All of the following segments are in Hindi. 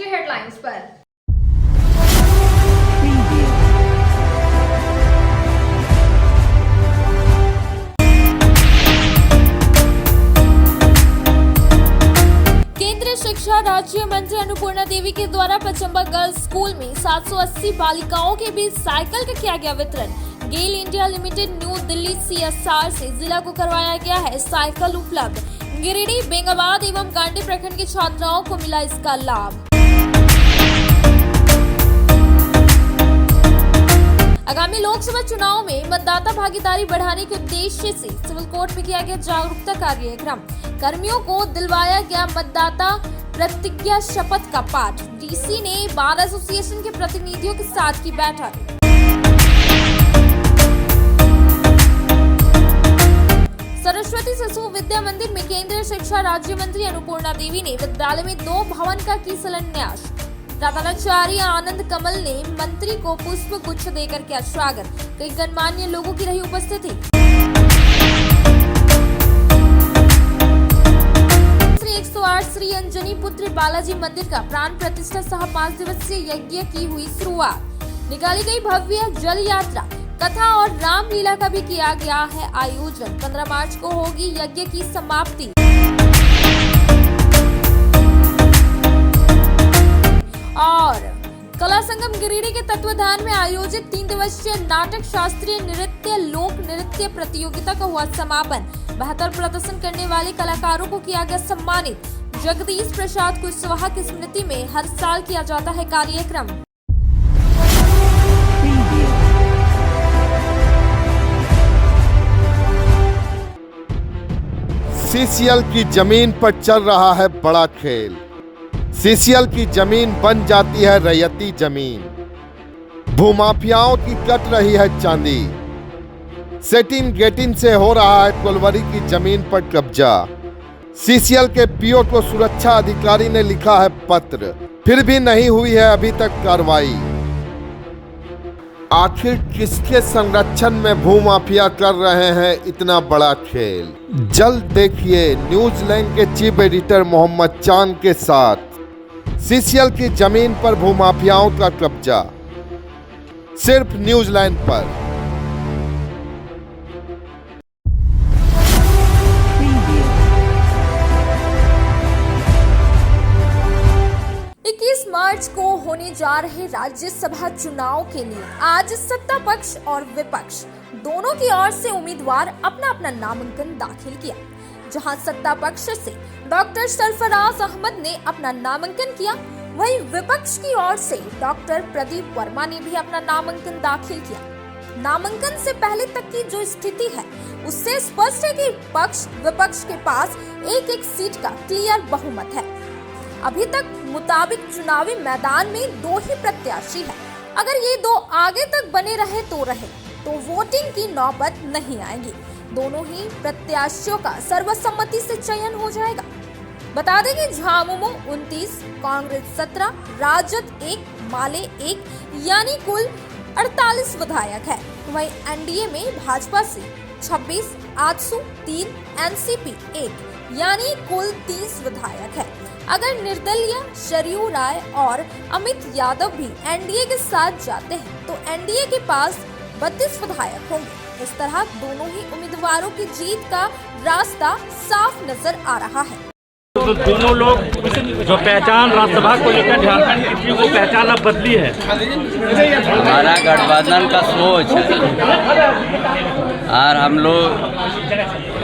की हेडलाइंस पर। केंद्रीय शिक्षा राज्य मंत्री अन्नपूर्णा देवी के द्वारा पचंबा गर्ल्स स्कूल में 780 बालिकाओं के बीच साइकिल का किया गया वितरण। GAIL India Limited New Delhi CSR से जिला को करवाया गया है साइकिल उपलब्ध। गिरिडीह, बेंगाबाद एवं गांडी प्रखंड की छात्राओं को मिला इसका लाभ। आगामी लोकसभा चुनाव में मतदाता भागीदारी बढ़ाने के उद्देश्य से सिविल कोर्ट में किया गया जागरूकता कार्यक्रम। कर्मियों को दिलवाया गया मतदाता प्रतिज्ञा शपथ का पाठ। डीसी ने बार एसोसिएशन के प्रतिनिधियों के साथ की बैठक। सरस्वती शिशु विद्या मंदिर में केंद्रीय शिक्षा राज्य मंत्री अन्नपूर्णा देवी ने विद्यालय में 2 भवन का की शिलान्यास। प्रधानाचार्य आनंद कमल ने मंत्री को पुष्प गुच्छ देकर किया स्वागत। कई गणमान्य लोगों की रही उपस्थिति। श्री 108 श्री अंजनी पुत्र बालाजी मंदिर का प्राण प्रतिष्ठा सह 5 दिवसीय यज्ञ की हुई शुरुआत। निकाली गई भव्य जल यात्रा, कथा और रामलीला का भी किया गया है आयोजन। 15 मार्च को होगी यज्ञ की समाप्ति। और कला संगम गिरिडीह के तत्वाधान में आयोजित 3 दिवसीय नाटक शास्त्रीय नृत्य लोक नृत्य प्रतियोगिता का हुआ समापन। बेहतर प्रदर्शन करने वाले कलाकारों को किया गया सम्मानित। जगदीश प्रसाद कुशवाहा की स्मृति में हर साल किया जाता है कार्यक्रम। सीसीएल की जमीन पर चल रहा है बड़ा खेल। सीसीएल की जमीन बन जाती है रैयती जमीन। भूमाफियाओं की कट रही है चांदी। सेटिंग गेटिंग से हो रहा है कोलवरी की जमीन पर कब्जा। सीसीएल के पीओ को सुरक्षा अधिकारी ने लिखा है पत्र, फिर भी नहीं हुई है अभी तक कार्रवाई। आखिर किसके संरक्षण में भूमाफिया कर रहे हैं इतना बड़ा खेल? जल्द देखिए न्यूजीलैंड के चीफ एडिटर मोहम्मद चांद के साथ सीसीएल की जमीन पर भूमाफियाओं का कब्जा, सिर्फ न्यूजीलैंड पर। 21 मार्च को होने जा रहे राज्यसभा चुनाव के लिए आज सत्ता पक्ष और विपक्ष दोनों की ओर से उम्मीदवार अपना अपना नामांकन दाखिल किया। जहां सत्ता पक्ष से डॉक्टर सरफराज अहमद ने अपना नामांकन किया, वहीं विपक्ष की ओर से डॉक्टर प्रदीप वर्मा ने भी अपना नामांकन दाखिल किया। नामांकन से पहले तक की जो स्थिति है उससे स्पष्ट है कि पक्ष विपक्ष के पास एक सीट का क्लियर बहुमत है। अभी तक मुताबिक चुनावी मैदान में 2 ही प्रत्याशी हैं। अगर ये 2 आगे तक बने रहे तो वोटिंग की नौबत नहीं आएगी। दोनों ही प्रत्याशियों का सर्वसम्मति से चयन हो जाएगा। बता दें कि झामुमो 29, कांग्रेस 17, राजद 1, माले 1 यानी कुल 48 विधायक है। वहीं एनडीए में भाजपा से 26, आजसू 3, एनसीपी 1 यानी कुल 30 विधायक है। अगर निर्दलीय सरयू राय और अमित यादव भी एनडीए के साथ जाते हैं तो एनडीए के पास 32 विधायक होंगे। इस तरह दोनों ही उम्मीदवारों की जीत का रास्ता साफ नजर आ रहा है। तो दोनों लोग जो पहचान राज्यसभा को लेकर झारखंड की थी वो पहचान अब बदली है। हमारा गठबंधन का सोच है और हम लोग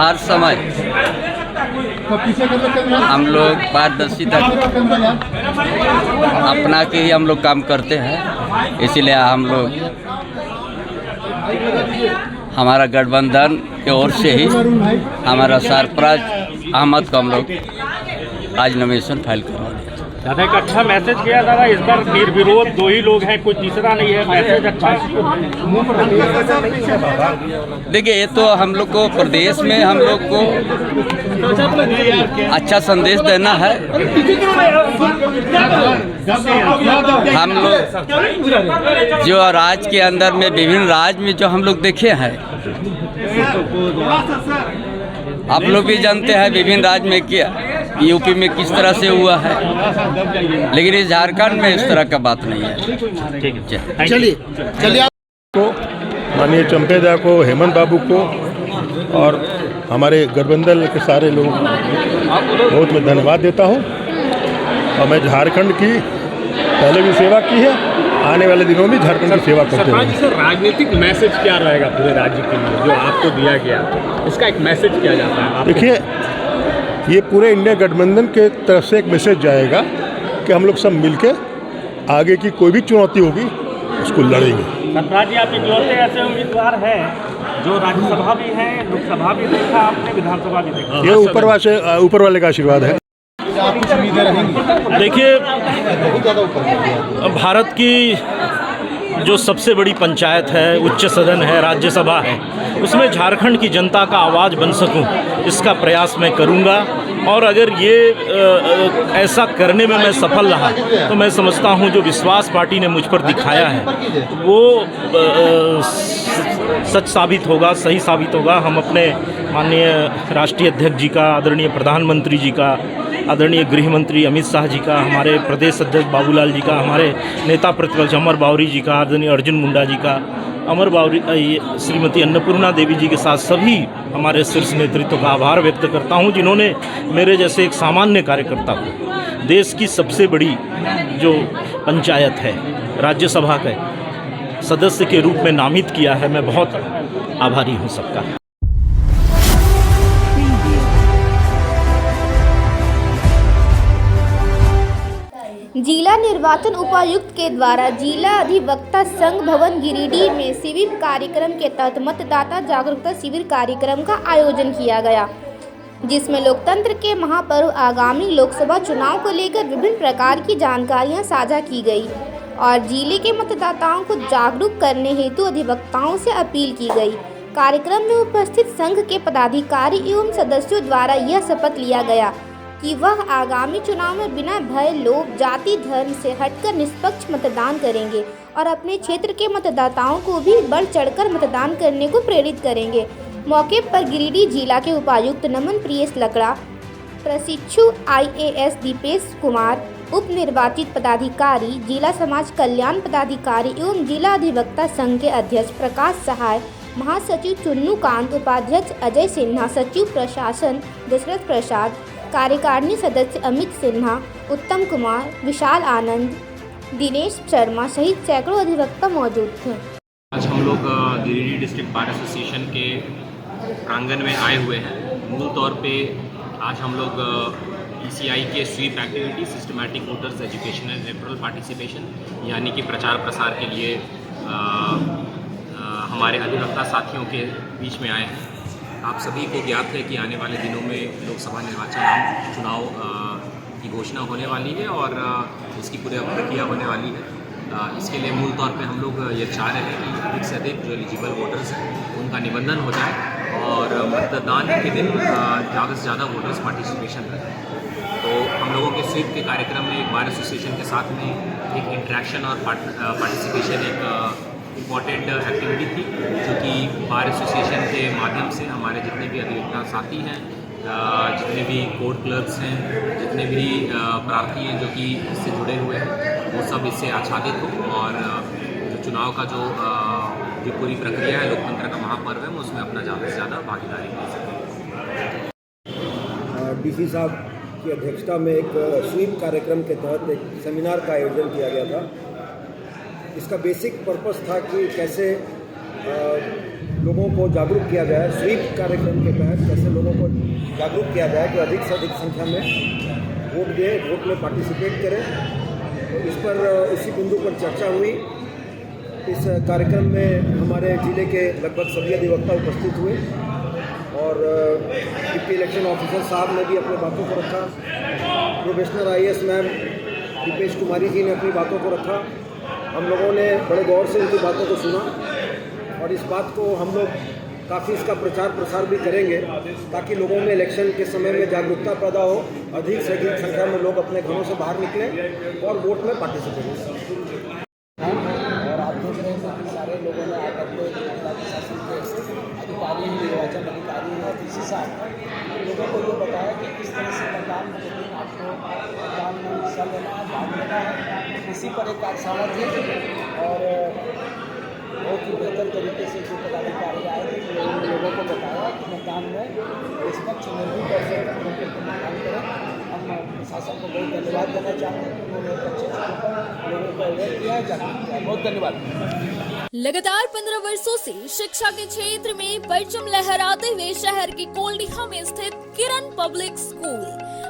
हर समय हम लोग पारदर्शिता अपना के ही हम लोग काम करते हैं। इसलिए हम लोग हमारा गठबंधन की ओर से ही हमारा सरफराज अहमद को हम लोग आज नॉमिनेशन फाइल करवा दिया। दादा एक अच्छा मैसेज किया दादा, इस बार निर्विरोध 2 ही लोग हैं, कोई तीसरा नहीं है। मैसेज अच्छा है। देखिए ये तो हम लोग को प्रदेश में हम लोग को अच्छा संदेश देना है। हम लोग जो राज्य के अंदर में विभिन्न राज्य में जो हम लोग देखे हैं आप लोग भी जानते हैं विभिन्न राज्य में क्या, यूपी में किस तरह से हुआ है, लेकिन इस झारखंड में इस तरह का बात नहीं है। ठीक है, चलिए को, माननीय चंपेदा को, हेमंत बाबू को और हमारे गठबंधन के सारे लोगों को बहुत मैं धन्यवाद देता हूं। और मैं झारखंड की पहले भी सेवा की है, आने वाले दिनों में झारखंड की सेवा करते सरकार जी, रहेंगे। सर राजनीतिक मैसेज क्या रहेगा पूरे राज्य के लिए जो आपको दिया गया, इसका एक मैसेज क्या जाता है आपके? देखिए, ये पूरे इंडिया गठबंधन के तरफ से एक मैसेज जाएगा कि हम लोग सब मिलके आगे की कोई भी चुनौती होगी उसको लड़ेंगे। सरकार जी, आप इकलौते ऐसे उम्मीदवार हैं जो राज्यसभा भी है, लोकसभा भी देखा आपने, विधानसभा भी देखा। ये ऊपर वाले का आशीर्वाद है। देखिए, भारत की जो सबसे बड़ी पंचायत है, उच्च सदन है, राज्यसभा है, उसमें झारखंड की जनता का आवाज़ बन सकूं, इसका प्रयास मैं करूंगा। और अगर ये ऐसा करने में मैं सफल रहा तो मैं समझता हूं जो विश्वास पार्टी ने मुझ पर दिखाया है वो सच साबित होगा, सही साबित होगा। हम अपने माननीय राष्ट्रीय अध्यक्ष जी का, आदरणीय प्रधानमंत्री जी का, आदरणीय गृह मंत्री अमित शाह जी का, हमारे प्रदेश अध्यक्ष बाबूलाल जी का, हमारे नेता प्रतिपक्ष अमर बावरी जी का, आदरणीय अर्जुन मुंडा जी का, अमर बावरी श्रीमती अन्नपूर्णा देवी जी के साथ सभी हमारे शीर्ष नेतृत्व का आभार व्यक्त करता हूं, जिन्होंने मेरे जैसे एक सामान्य कार्यकर्ता को देश की सबसे बड़ी जो पंचायत है, राज्यसभा के सदस्य के रूप में नामित किया है। मैं बहुत आभारी हूं सबका। जिला निर्वाचन उपायुक्त के द्वारा जिला अधिवक्ता संघ भवन गिरिडीह में स्वीप कार्यक्रम के तहत मतदाता जागरूकता शिविर कार्यक्रम का आयोजन किया गया, जिसमें लोकतंत्र के महापर्व आगामी लोकसभा चुनाव को लेकर विभिन्न प्रकार की जानकारियां साझा की गई और जिले के मतदाताओं को जागरूक करने हेतु अधिवक्ताओं से अपील की गई। कार्यक्रम में उपस्थित संघ के पदाधिकारी एवं सदस्यों द्वारा यह शपथ लिया गया कि वह आगामी चुनाव में बिना भय, लोभ, जाति, धर्म से हटकर निष्पक्ष मतदान करेंगे और अपने क्षेत्र के मतदाताओं को भी बढ़ चढ़कर मतदान करने को प्रेरित करेंगे। मौके पर गिरिडीह जिला के उपायुक्त नमन प्रियेश लकड़ा, प्रशिक्षु IAS दीपेश कुमार, उप निर्वाचित पदाधिकारी, जिला समाज कल्याण पदाधिकारी एवं जिला अधिवक्ता संघ के अध्यक्ष प्रकाश सहाय, महासचिव चुन्नू कांत, उपाध्यक्ष अजय सिन्हा, सचिव प्रशासन दशरथ प्रसाद, कार्यकारिणी सदस्य अमित सिन्हा, उत्तम कुमार, विशाल आनंद, दिनेश शर्मा सहित सैकड़ों अधिवक्ता मौजूद थे। आज हम लोग गिरिडीह डिस्ट्रिक्ट बार एसोसिएशन के प्रांगण में आए हुए हैं। मूल तौर पे आज हम लोग ECI के SVEEP activity, systematic voters education and electoral participation, यानी कि प्रचार प्रसार के लिए हमारे अधिवक्ता साथियों के बीच में आए हैं। आप सभी को ज्ञात है कि आने वाले दिनों में लोकसभा निर्वाचन चुनाव की घोषणा होने वाली है और इसकी पूरी प्रक्रिया होने वाली है। इसके लिए मूल तौर पे हम लोग ये चाह रहे हैं कि अधिक से अधिक जो एलिजिबल वोटर्स हैं उनका निबंधन हो जाए और मतदान के दिन ज़्यादा से ज़्यादा वोटर्स पार्टिसिपेशन करें। तो हम लोगों के स्वीप के कार्यक्रम में एक बार एसोसिएशन के साथ में एक इंटरेक्शन और पार्टिसिपेशन एक इम्पॉर्टेंट एक्टिविटी थी, जो कि बार एसोसिएशन के माध्यम से हमारे जितने भी अधिवक्ता साथी हैं, जितने भी कोर्ट क्लर्क्स हैं, जितने भी प्रार्थी हैं जो कि इससे जुड़े हुए हैं, वो सब इससे आच्छादित हो और जो चुनाव का जो पूरी प्रक्रिया है, लोकतंत्र का महापर्व है, उसमें अपना ज़्यादा से ज़्यादा भागीदारी ले सकें। DC साहब की अध्यक्षता में एक स्वीप कार्यक्रम के तहत एक सेमिनार का आयोजन किया गया था। इसका बेसिक पर्पस था कि कैसे लोगों को जागरूक किया जाए, स्वीप कार्यक्रम के तहत कैसे लोगों को जागरूक किया जाए कि अधिक से अधिक संख्या में वोट दें, वोट में पार्टिसिपेट करें। तो इस पर इसी बिंदु पर चर्चा हुई। इस कार्यक्रम में हमारे जिले के लगभग सभी अधिवक्ता उपस्थित हुए और डिप्टी इलेक्शन ऑफिसर साहब ने भी अपनी बातों को रखा। Professional IAS ma'am Dipesh Kumari ji ने अपनी बातों को रखा। हम लोगों ने बड़े गौर से उनकी बातों को सुना और इस बात को हम लोग काफ़ी इसका प्रचार प्रसार भी करेंगे ताकि लोगों में इलेक्शन के समय में जागरूकता पैदा हो, अधिक से अधिक संख्या में लोग अपने घरों से बाहर निकलें और वोट में पार्टिसिपेट करें। और आप देख रहे थे कि सारे लोगों ने आकर के जिला प्रशासन के अधिकारी, निर्वाचन अधिकारी और डीसी साहब लोगों को ये बताया कि किस तरह से मतदान के दिन आपको मतदान में हिस्सा लेना है, भाग लेना है, इसी पर एक कार्यशाला थी और बहुत ही बेहतर तरीके से जो पदाधिकारी आए थे उन्होंने लोगों को बताया कि मतदान में निष्पक्ष निर्भीक और स्वतंत्र मतदान करें। हम प्रशासन को बहुत धन्यवाद देना चाहते हैं, उन्होंने एक अच्छे से लोगों को अवेयर किया है, जागरूक किया है। बहुत धन्यवाद। लगातार 15 वर्षों से शिक्षा के क्षेत्र में परचम लहराते हुए शहर के कोल्डिहा में स्थित किरण पब्लिक स्कूल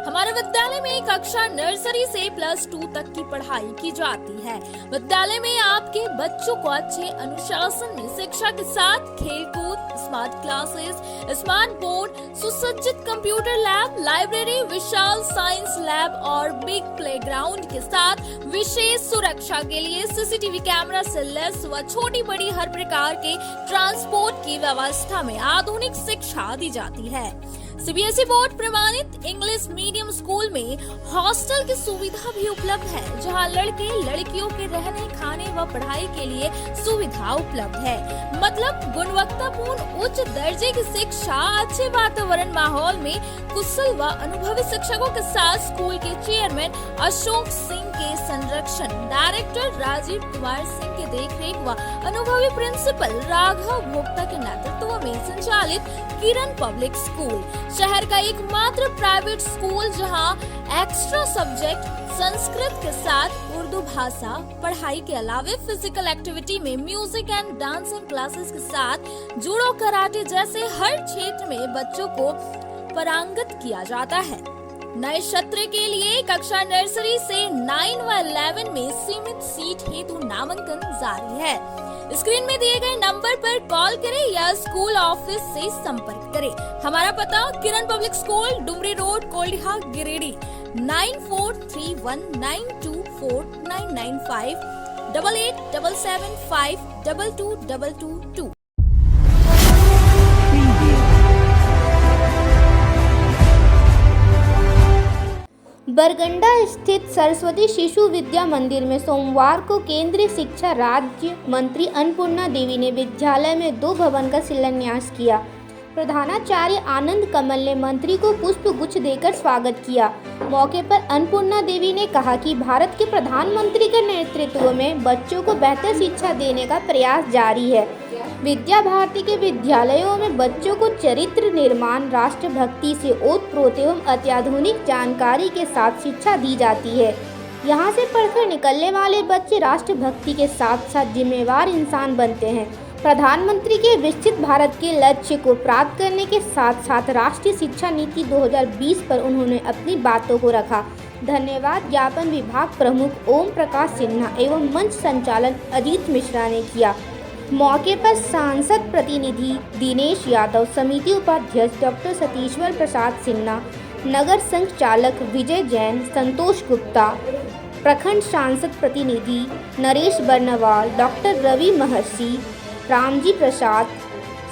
हमारे विद्यालय में कक्षा नर्सरी से +2 तक की पढ़ाई की जाती है। विद्यालय में आपके बच्चों को अच्छे अनुशासन में शिक्षा के साथ खेलकूद, स्मार्ट क्लासेस, स्मार्ट बोर्ड, सुसज्जित कंप्यूटर लैब, लाइब्रेरी, विशाल साइंस लैब और बिग प्लेग्राउंड के साथ विशेष सुरक्षा के लिए सीसीटीवी कैमरा से लैस व छोटी बड़ी हर प्रकार के ट्रांसपोर्ट की व्यवस्था में आधुनिक शिक्षा दी जाती है। सीबीएसई बोर्ड प्रमाणित इंग्लिश मीडियम स्कूल में हॉस्टल की सुविधा भी उपलब्ध है, जहां लड़के लड़कियों के रहने, खाने व पढ़ाई के लिए सुविधा उपलब्ध है। मतलब गुणवत्तापूर्ण उच्च दर्जे की शिक्षा, अच्छे वातावरण माहौल में कुशल व अनुभवी शिक्षकों के साथ स्कूल के चेयरमैन अशोक सिंह के संरक्षण, डायरेक्टर राजीव कुमार सिंह के देखरेख व अनुभवी प्रिंसिपल राघव भोक्ता के नेतृत्व में संचालित किरण पब्लिक स्कूल शहर का एकमात्र प्राइवेट स्कूल जहां एक्स्ट्रा सब्जेक्ट संस्कृत के साथ उर्दू भाषा पढ़ाई के अलावे फिजिकल एक्टिविटी में म्यूजिक एंड डांसिंग क्लासेस के साथ जूडो, कराटे जैसे हर क्षेत्र में बच्चों को पारंगत किया जाता है। नए सत्र के लिए कक्षा नर्सरी से 9 व 11 में सीमित सीट हेतु नामांकन जारी है। स्क्रीन में दिए गए नंबर पर कॉल करें या स्कूल ऑफिस से संपर्क करें। हमारा पता Kiran public school, Dumri road, Koldiha, Giridih 9431924995 8877522222। Barganda स्थित सरस्वती शिशु विद्या मंदिर में सोमवार को केंद्रीय शिक्षा राज्य मंत्री अन्नपूर्णा देवी ने विद्यालय में 2 भवन का शिलान्यास किया। प्रधानाचार्य आनंद कमल ने मंत्री को पुष्प गुच्छ देकर स्वागत किया। मौके पर अन्नपूर्णा देवी ने कहा कि भारत के प्रधानमंत्री के नेतृत्व में बच्चों को बेहतर शिक्षा देने का प्रयास जारी है। विद्या भारती के विद्यालयों में बच्चों को चरित्र निर्माण, राष्ट्रभक्ति से ओतप्रोत एवं अत्याधुनिक जानकारी के साथ शिक्षा दी जाती है। यहाँ से पढ़कर निकलने वाले बच्चे राष्ट्रभक्ति के साथ साथ जिम्मेवार इंसान बनते हैं। प्रधानमंत्री के विकसित भारत के लक्ष्य को प्राप्त करने के साथ साथ राष्ट्रीय शिक्षा नीति 2020 पर उन्होंने अपनी बातों को रखा। धन्यवाद ज्ञापन विभाग प्रमुख ओम प्रकाश सिन्हा एवं मंच संचालन अजीत मिश्रा ने किया। मौके पर सांसद प्रतिनिधि दिनेश यादव, समिति उपाध्यक्ष डॉक्टर सतीश्वर प्रसाद सिन्हा, नगर संचालक विजय जैन, संतोष गुप्ता, प्रखंड सांसद प्रतिनिधि नरेश बर्नवाल, डॉक्टर रवि महर्षि, रामजी प्रसाद,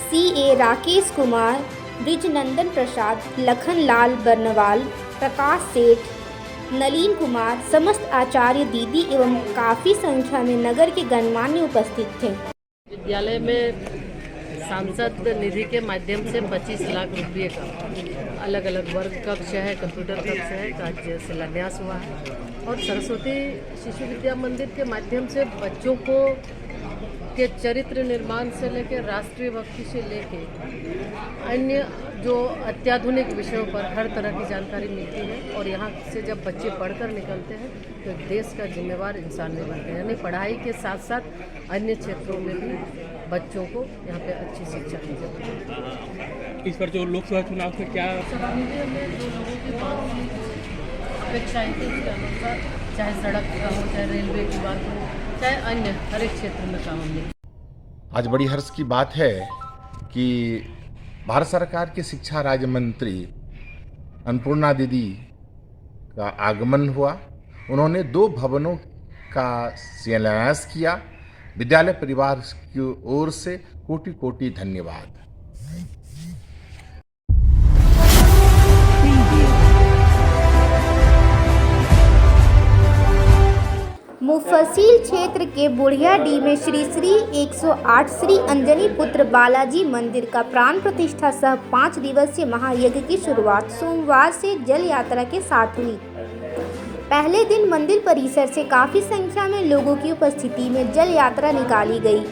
CA राकेश कुमार, ब्रिजनंदन प्रसाद, लखन लाल बर्नवाल, प्रकाश सेठ, नलीन कुमार, समस्त आचार्य दीदी एवं काफ़ी संख्या में नगर के गणमान्य उपस्थित थे। विद्यालय में सांसद निधि के माध्यम से 25 लाख रुपये का अलग अलग वर्ग कक्ष है, कंप्यूटर कक्ष है, का आज शिलान्यास हुआ है। और सरस्वती शिशु विद्या मंदिर के माध्यम से बच्चों को के चरित्र निर्माण से लेकर राष्ट्रीय भक्ति से लेकर अन्य जो अत्याधुनिक विषयों पर हर तरह की जानकारी मिलती है। और यहाँ से जब बच्चे पढ़कर निकलते हैं तो देश का जिम्मेवार इंसान भी बनते हैं। यानी पढ़ाई के साथ साथ अन्य क्षेत्रों में भी बच्चों को यहाँ पे अच्छी शिक्षा दी जाती है। इस पर जो लोकसभा चुनाव से क्या में जो लोगों की अपेक्षाएं थी उसके अनुसार, चाहे सड़क का हो, चाहे रेलवे की बात हो, चाहे अन्य हर एक क्षेत्र में काम हमने। आज बड़ी हर्ष की बात है कि भारत सरकार के शिक्षा राज्य मंत्री अन्नपूर्णा दीदी का आगमन हुआ। उन्होंने 2 भवनों का शिलान्यास किया। विद्यालय परिवार की ओर से कोटि कोटि धन्यवाद। मुफस्सिल क्षेत्र के बुढ़ियाडीह में श्री 108 श्री अंजनी पुत्र बालाजी मंदिर का प्राण प्रतिष्ठा सह 5 दिवसीय महायज्ञ की शुरुआत सोमवार से जल यात्रा के साथ हुई। पहले दिन मंदिर परिसर से काफ़ी संख्या में लोगों की उपस्थिति में जल यात्रा निकाली गई।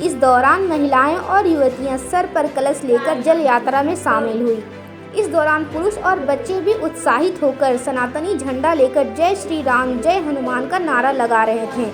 इस दौरान महिलाएं और युवतियां सर पर कलश लेकर जल यात्रा में शामिल हुई। इस दौरान पुरुष और बच्चे भी उत्साहित होकर सनातनी झंडा लेकर जय श्री राम जय हनुमान का नारा लगा रहे थे।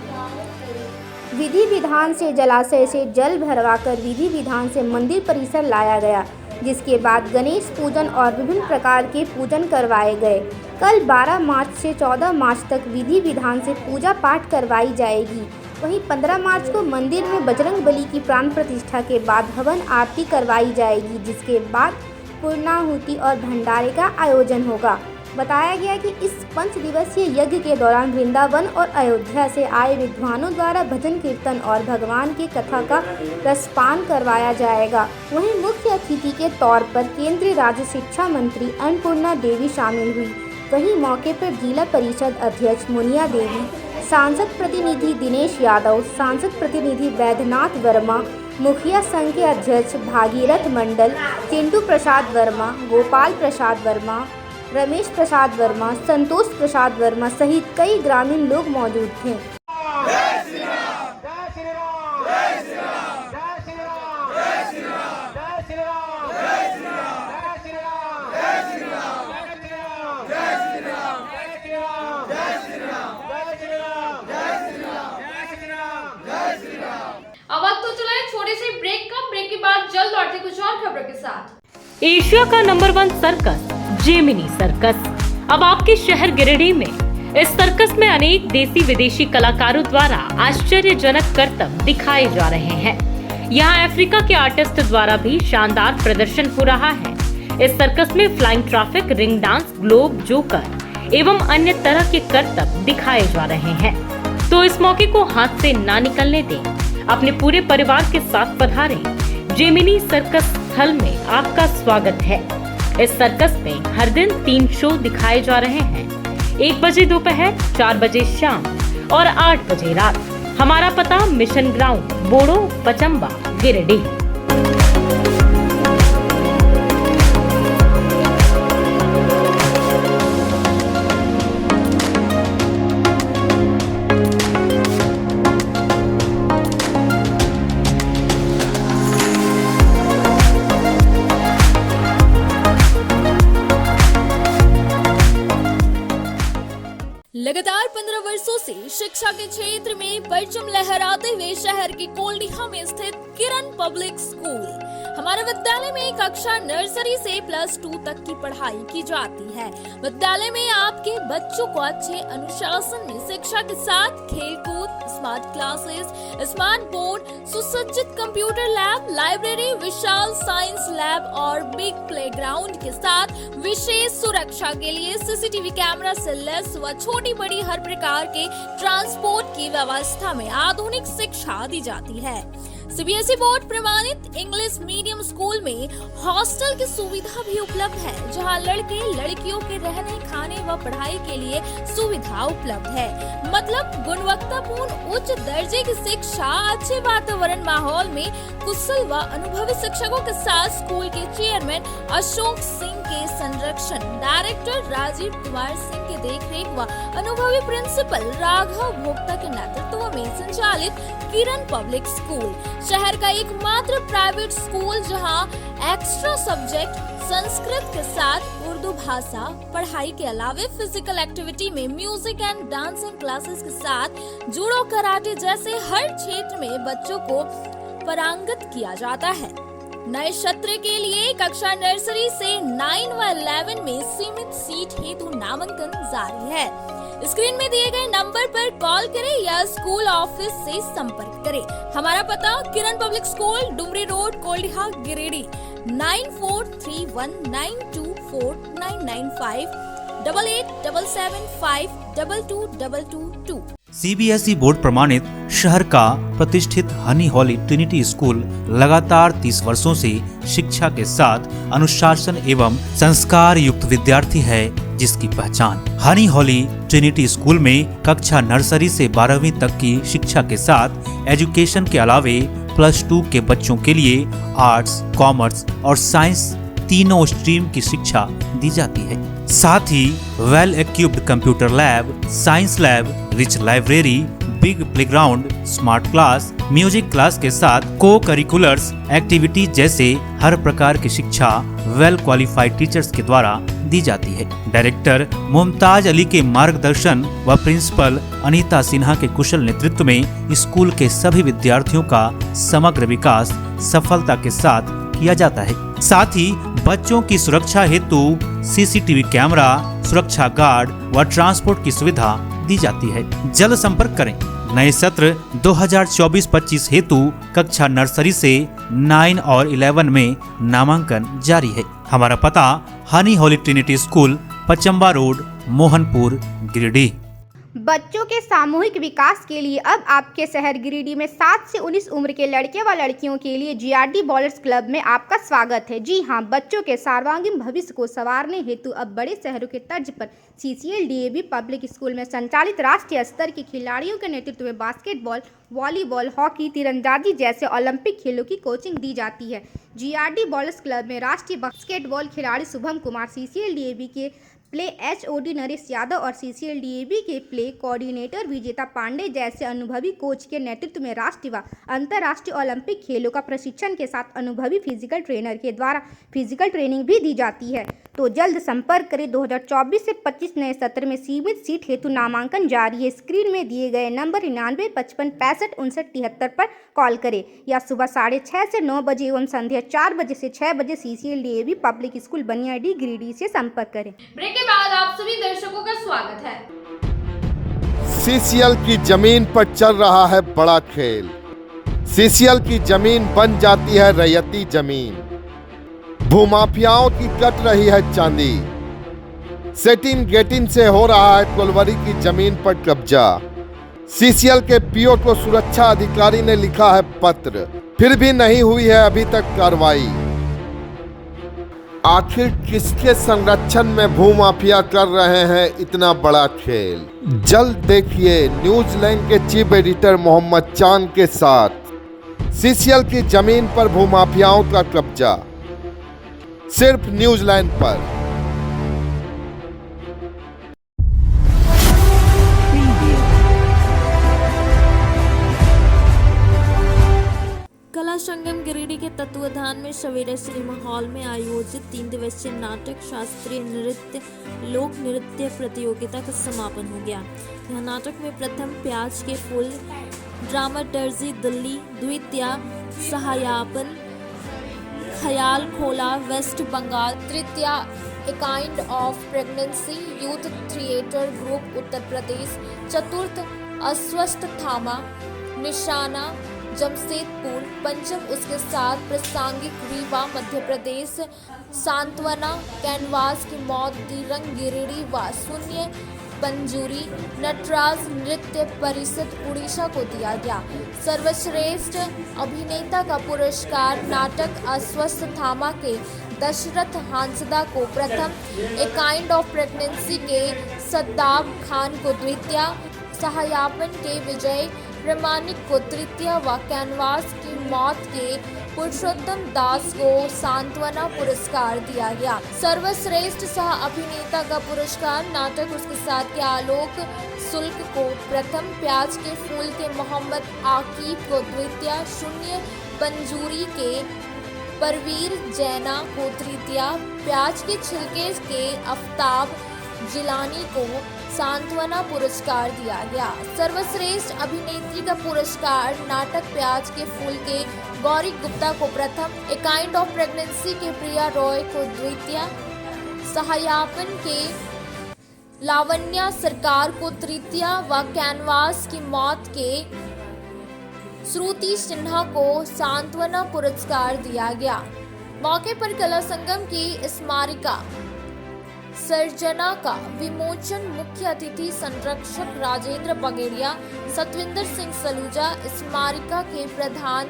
विधि विधान से जलाशय से जल भरवाकर विधि विधान से मंदिर परिसर लाया गया, जिसके बाद गणेश पूजन और विभिन्न प्रकार के पूजन करवाए गए। कल 12 मार्च से 14 मार्च तक विधि विधान से पूजा पाठ करवाई जाएगी। वहीं 15 मार्च को मंदिर में बजरंग बली की प्राण प्रतिष्ठा के बाद हवन आरती करवाई जाएगी, जिसके बाद पूर्णाहुति और भंडारे का आयोजन होगा। बताया गया कि इस 5 दिवसीय यज्ञ के दौरान वृंदावन और अयोध्या से आए विद्वानों द्वारा भजन कीर्तन और भगवान की कथा का रसपान करवाया जाएगा। वहीं मुख्य अतिथि के तौर पर केंद्रीय राज्य शिक्षा मंत्री अन्नपूर्णा देवी शामिल हुई। वहीं मौके पर जिला परिषद अध्यक्ष मुनिया देवी, सांसद प्रतिनिधि दिनेश यादव, सांसद प्रतिनिधि वैद्यनाथ वर्मा, मुखिया संघ के अध्यक्ष भागीरथ मंडल, चिंटू प्रसाद वर्मा, गोपाल प्रसाद वर्मा, रमेश प्रसाद वर्मा, संतोष प्रसाद वर्मा सहित कई ग्रामीण लोग मौजूद थे। अब वक्त तो चला है छोटे से ब्रेक का। ब्रेक के बाद जल्द लौटते कुछ और खबरों के साथ। एशिया का नंबर 1 सर्कस जेमिनी सर्कस अब आपके शहर गिरिडीह में। इस सर्कस में अनेक देसी विदेशी कलाकारों द्वारा आश्चर्यजनक करतब दिखाए जा रहे हैं। यहाँ अफ्रीका के आर्टिस्ट द्वारा भी शानदार प्रदर्शन हो रहा है। इस सर्कस में flying traffic, ring dance, globe, joker एवं अन्य तरह के करतब दिखाए जा रहे हैं। तो इस मौके को हाथ से ना निकलने दें। अपने पूरे परिवार के साथ पधारें। जेमिनी सर्कस स्थल में आपका स्वागत है। इस सर्कस में हर दिन 3 शो दिखाए जा रहे हैं। 1 बजे दोपहर, 4 बजे शाम और 8 बजे रात। हमारा पता मिशन ग्राउंड, बोड़ो, पचम्बा, गिरिडीह। लगातार 15 वर्षों से शिक्षा के क्षेत्र में परचम लहराते हुए शहर के कोल्डिहा में स्थित किरण पब्लिक स्कूल। हमारे विद्यालय में कक्षा नर्सरी से +2 तक की पढ़ाई की जाती है। विद्यालय में आपके बच्चों को अच्छे अनुशासन में शिक्षा के साथ खेलकूद, स्मार्ट क्लासेस, स्मार्ट बोर्ड, सुसज्जित कंप्यूटर लैब, लाइब्रेरी, विशाल साइंस लैब और बिग प्लेग्राउंड के साथ विशेष सुरक्षा के लिए सीसीटीवी कैमरा से लैस व छोटी बड़ी हर प्रकार के ट्रांसपोर्ट की व्यवस्था में आधुनिक शिक्षा दी जाती है। सीबीएसई बोर्ड प्रमाणित इंग्लिश मीडियम स्कूल में हॉस्टल की सुविधा भी उपलब्ध है, जहां लड़के लड़कियों के रहने, खाने व पढ़ाई के लिए सुविधा उपलब्ध है। मतलब गुणवत्तापूर्ण उच्च दर्जे की शिक्षा, अच्छे वातावरण माहौल में कुशल व अनुभवी शिक्षकों के साथ स्कूल के चेयरमैन अशोक सिंह के संरक्षण, डायरेक्टर राजीव कुमार सिंह के देखरेख व अनुभवी प्रिंसिपल राघव भोक्ता के नेतृत्व में संचालित किरण पब्लिक स्कूल शहर का एकमात्र प्राइवेट स्कूल, जहां एक्स्ट्रा सब्जेक्ट संस्कृत के साथ उर्दू भाषा पढ़ाई के अलावे फिजिकल एक्टिविटी में म्यूजिक एंड डांसिंग क्लासेस के साथ जूडो, कराटे जैसे हर क्षेत्र में बच्चों को पारंगत किया जाता है। नए सत्र के लिए कक्षा नर्सरी से 9 व 11 में सीमित सीट हेतु नामांकन जारी है। स्क्रीन में दिए गए नंबर पर कॉल करें या स्कूल ऑफिस से संपर्क करें। हमारा पता Kiran public school, Dumri road, Koldiha, Giridih. 9431924995 8877522222। CBSE board प्रमाणित शहर का प्रतिष्ठित हनी हॉली ट्रिनिटी स्कूल लगातार 30 वर्षों से शिक्षा के साथ अनुशासन एवं संस्कार युक्त विद्यार्थी है जिसकी पहचान हनी हॉली ट्रिनिटी स्कूल में कक्षा नर्सरी से 12वीं तक की शिक्षा के साथ एजुकेशन के अलावे +2 के बच्चों के लिए आर्ट्स, कॉमर्स और साइंस तीनों स्ट्रीम की शिक्षा दी जाती है। साथ ही well equipped computer lab, science lab, rich library, big playground, smart class, music class के साथ को करिकुलर्स एक्टिविटी जैसे हर प्रकार की शिक्षा वेल क्वालिफाइड टीचर्स के द्वारा दी जाती है। डायरेक्टर मुमताज अली के मार्गदर्शन व प्रिंसिपल अनीता सिन्हा के कुशल नेतृत्व में स्कूल के सभी विद्यार्थियों का समग्र विकास सफलता के साथ किया जाता है। साथ ही बच्चों की सुरक्षा हेतु सीसीटीवी कैमरा, सुरक्षा गार्ड व ट्रांसपोर्ट की सुविधा दी जाती है। जल्द संपर्क करें। नए सत्र 2024-25 हेतु कक्षा नर्सरी से 9 और 11 में नामांकन जारी है। हमारा पता Honey Holy Trinity School, Pachamba road, Mohanpur, Giridih. बच्चों के सामूहिक विकास के लिए अब आपके शहर गिरिडीह में 7 से 19 उम्र के लड़के व लड़कियों के लिए जीआरडी बॉलर्स क्लब में आपका स्वागत है। जी हां, बच्चों के सर्वांगीण भविष्य को संवारने हेतु अब बड़े शहरों के तर्ज पर सीसीएल डीएवी पब्लिक स्कूल में संचालित राष्ट्रीय स्तर के खिलाड़ियों के नेतृत्व में बास्केटबॉल, वॉलीबॉल, हॉकी, तीरंदाजी जैसे ओलंपिक खेलों की कोचिंग दी जाती है। जीआरडी बॉलर्स क्लब में राष्ट्रीय बास्केटबॉल खिलाड़ी शुभम कुमार, सीसीएल डीएवी के प्ले एचओडी नरेश यादव और सीसीएल डीएवी के प्ले कोऑर्डिनेटर विजेता पांडे जैसे अनुभवी कोच के नेतृत्व में राष्ट्रीय व अंतर्राष्ट्रीय ओलंपिक खेलों का प्रशिक्षण के साथ अनुभवी फिजिकल ट्रेनर के द्वारा फिजिकल ट्रेनिंग भी दी जाती है। तो जल्द संपर्क करें। 2024 से 25 नए सत्र में सीमित सीट हेतु नामांकन जारी है। स्क्रीन में दिए गए नंबर 99 55 65 59 73 पर कॉल करें या सुबह 6:30 से 9 बजे एवं संध्या 4 बजे से 6 बजे CCL DAV public school Baniyadi Giridih से संपर्क करें। ब्रेक के बाद आप सभी दर्शकों का स्वागत है। सीसीएल की जमीन पर चल रहा है बड़ा खेल। सीसीएल की जमीन बन जाती है रैयती जमीन। भूमाफियाओं की कट रही है चांदी। सेटिंग गेटिंग से हो रहा है कोलवरी की जमीन पर कब्जा। सीसीएल के पीओ को सुरक्षा अधिकारी ने लिखा है पत्र, फिर भी नहीं हुई है अभी तक कार्रवाई। आखिर किसके संरक्षण में भूमाफिया कर रहे हैं इतना बड़ा खेल? जल्द देखिए न्यूजीलैंड के चीफ एडिटर मोहम्मद चांद के साथ सीसीएल की जमीन पर भूमाफियाओं का कब्जा, सिर्फ न्यूजीलैंड पर। कला संगम गिरिडीह के तत्वाधान में सवेरे सिनेमा हॉल में आयोजित 3 दिवसीय नाटक, शास्त्रीय नृत्य, लोक नृत्य प्रतियोगिता का समापन हो गया। यह नाटक में प्रथम प्याज के फूल, ड्रामाटर्जी दिल्ली, द्वितीय सहायापन ख्याल खोला वेस्ट बंगाल, तृतीय a kind of pregnancy youth theatre group Uttar Pradesh, चतुर्थ अस्वस्थ थामा निशाना जमशेदपुर, पंचम उसके साथ प्रासंगिक रीवा मध्य प्रदेश, सांत्वना कैनवास की मौत दी रंग गिरिडीह व शून्य पंजूरी नटराज नृत्य परिषद उड़ीसा को दिया गया। सर्वश्रेष्ठ अभिनेता का पुरस्कार नाटक अस्वस्थ थामा के दशरथ हांसदा को प्रथम, ए काइंड ऑफ प्रेगनेंसी के सद्दाब खान को द्वितीय, सहायापन के विजय प्रमाणिक को तृतीय व कैनवास की मौत के पुरुषोत्तम दास को सांत्वना पुरस्कार दिया गया। सर्वश्रेष्ठ सह अभिनेता का पुरस्कार नाटक उसके साथ के आलोक शुल्क को प्रथम, प्याज के फूल के मोहम्मद आकिब को द्वितीय, शून्य पंजूरी के परवीर जैना को तृतीय, प्याज के छिलके के आफ्ताब जिलानी को सांत्वना पुरस्कार दिया गया। सर्वश्रेष्ठ अभिनेत्री का पुरस्कार नाटक प्याज के फूल के गौरी गुप्ता को प्रथम, ए काइंड ऑफ प्रेगनेंसी के प्रिया रॉय को द्वितीय, सहायापन के लावण्या सरकार को तृतीय व कैनवास की मौत के श्रुति सिन्हा को सांत्वना पुरस्कार दिया गया। मौके पर कला संगम की स्मारिका सर्जना का विमोचन मुख्य अतिथि संरक्षक राजेंद्र बगेड़िया, सतविंदर सिंह सलूजा, स्मारिका के प्रधान